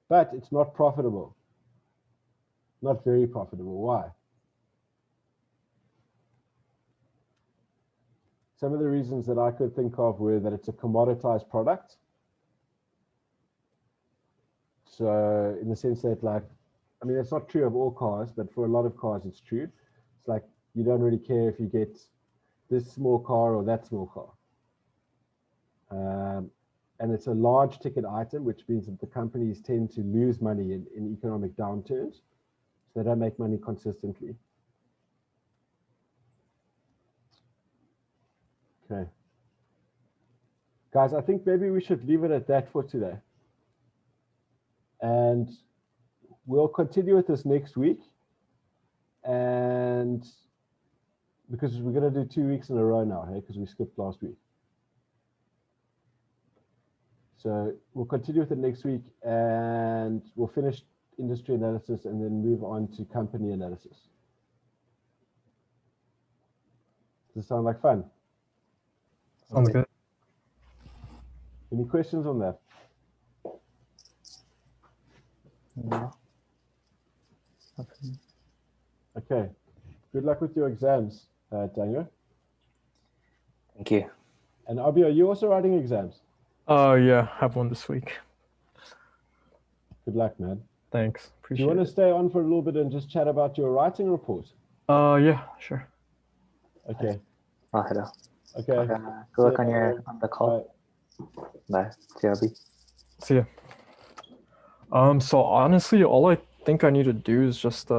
But it's not profitable. Not very profitable. Why? Some of the reasons that I could think of were that it's a commoditized product. So in the sense that, like, I mean, it's not true of all cars, but for a lot of cars, it's true. It's like, you don't really care if you get this small car or that small car. And it's a large ticket item, which means that the companies tend to lose money in economic downturns. So they don't make money consistently. Okay. Guys, I think maybe we should leave it at that for today. And we'll continue with this next week. And because we're going to do 2 weeks in a row now, hey, because we skipped last week. So we'll continue with it next week, and we'll finish industry analysis and then move on to company analysis. Does this sound like fun? Sounds good. Any questions on that? No. Okay. Good luck with your exams, Daniel. Thank you. And Abi, are you also writing exams? Yeah, I have one this week. Good luck, man. Thanks. Do Appreciate you want to it. stay on for a little bit and just chat about your writing report? Yeah, sure. Okay. I'll head out. Okay. Good luck See on you. on the call. Bye. See you, Abby. See ya. So honestly, all I think I need to do is just need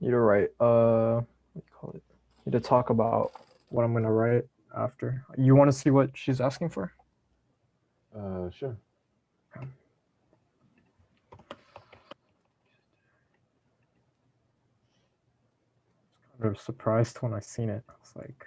to write what do you call it? Need to talk about what I'm gonna write after. You want to see what she's asking for? Sure. Kind of surprised when I seen it. I was like,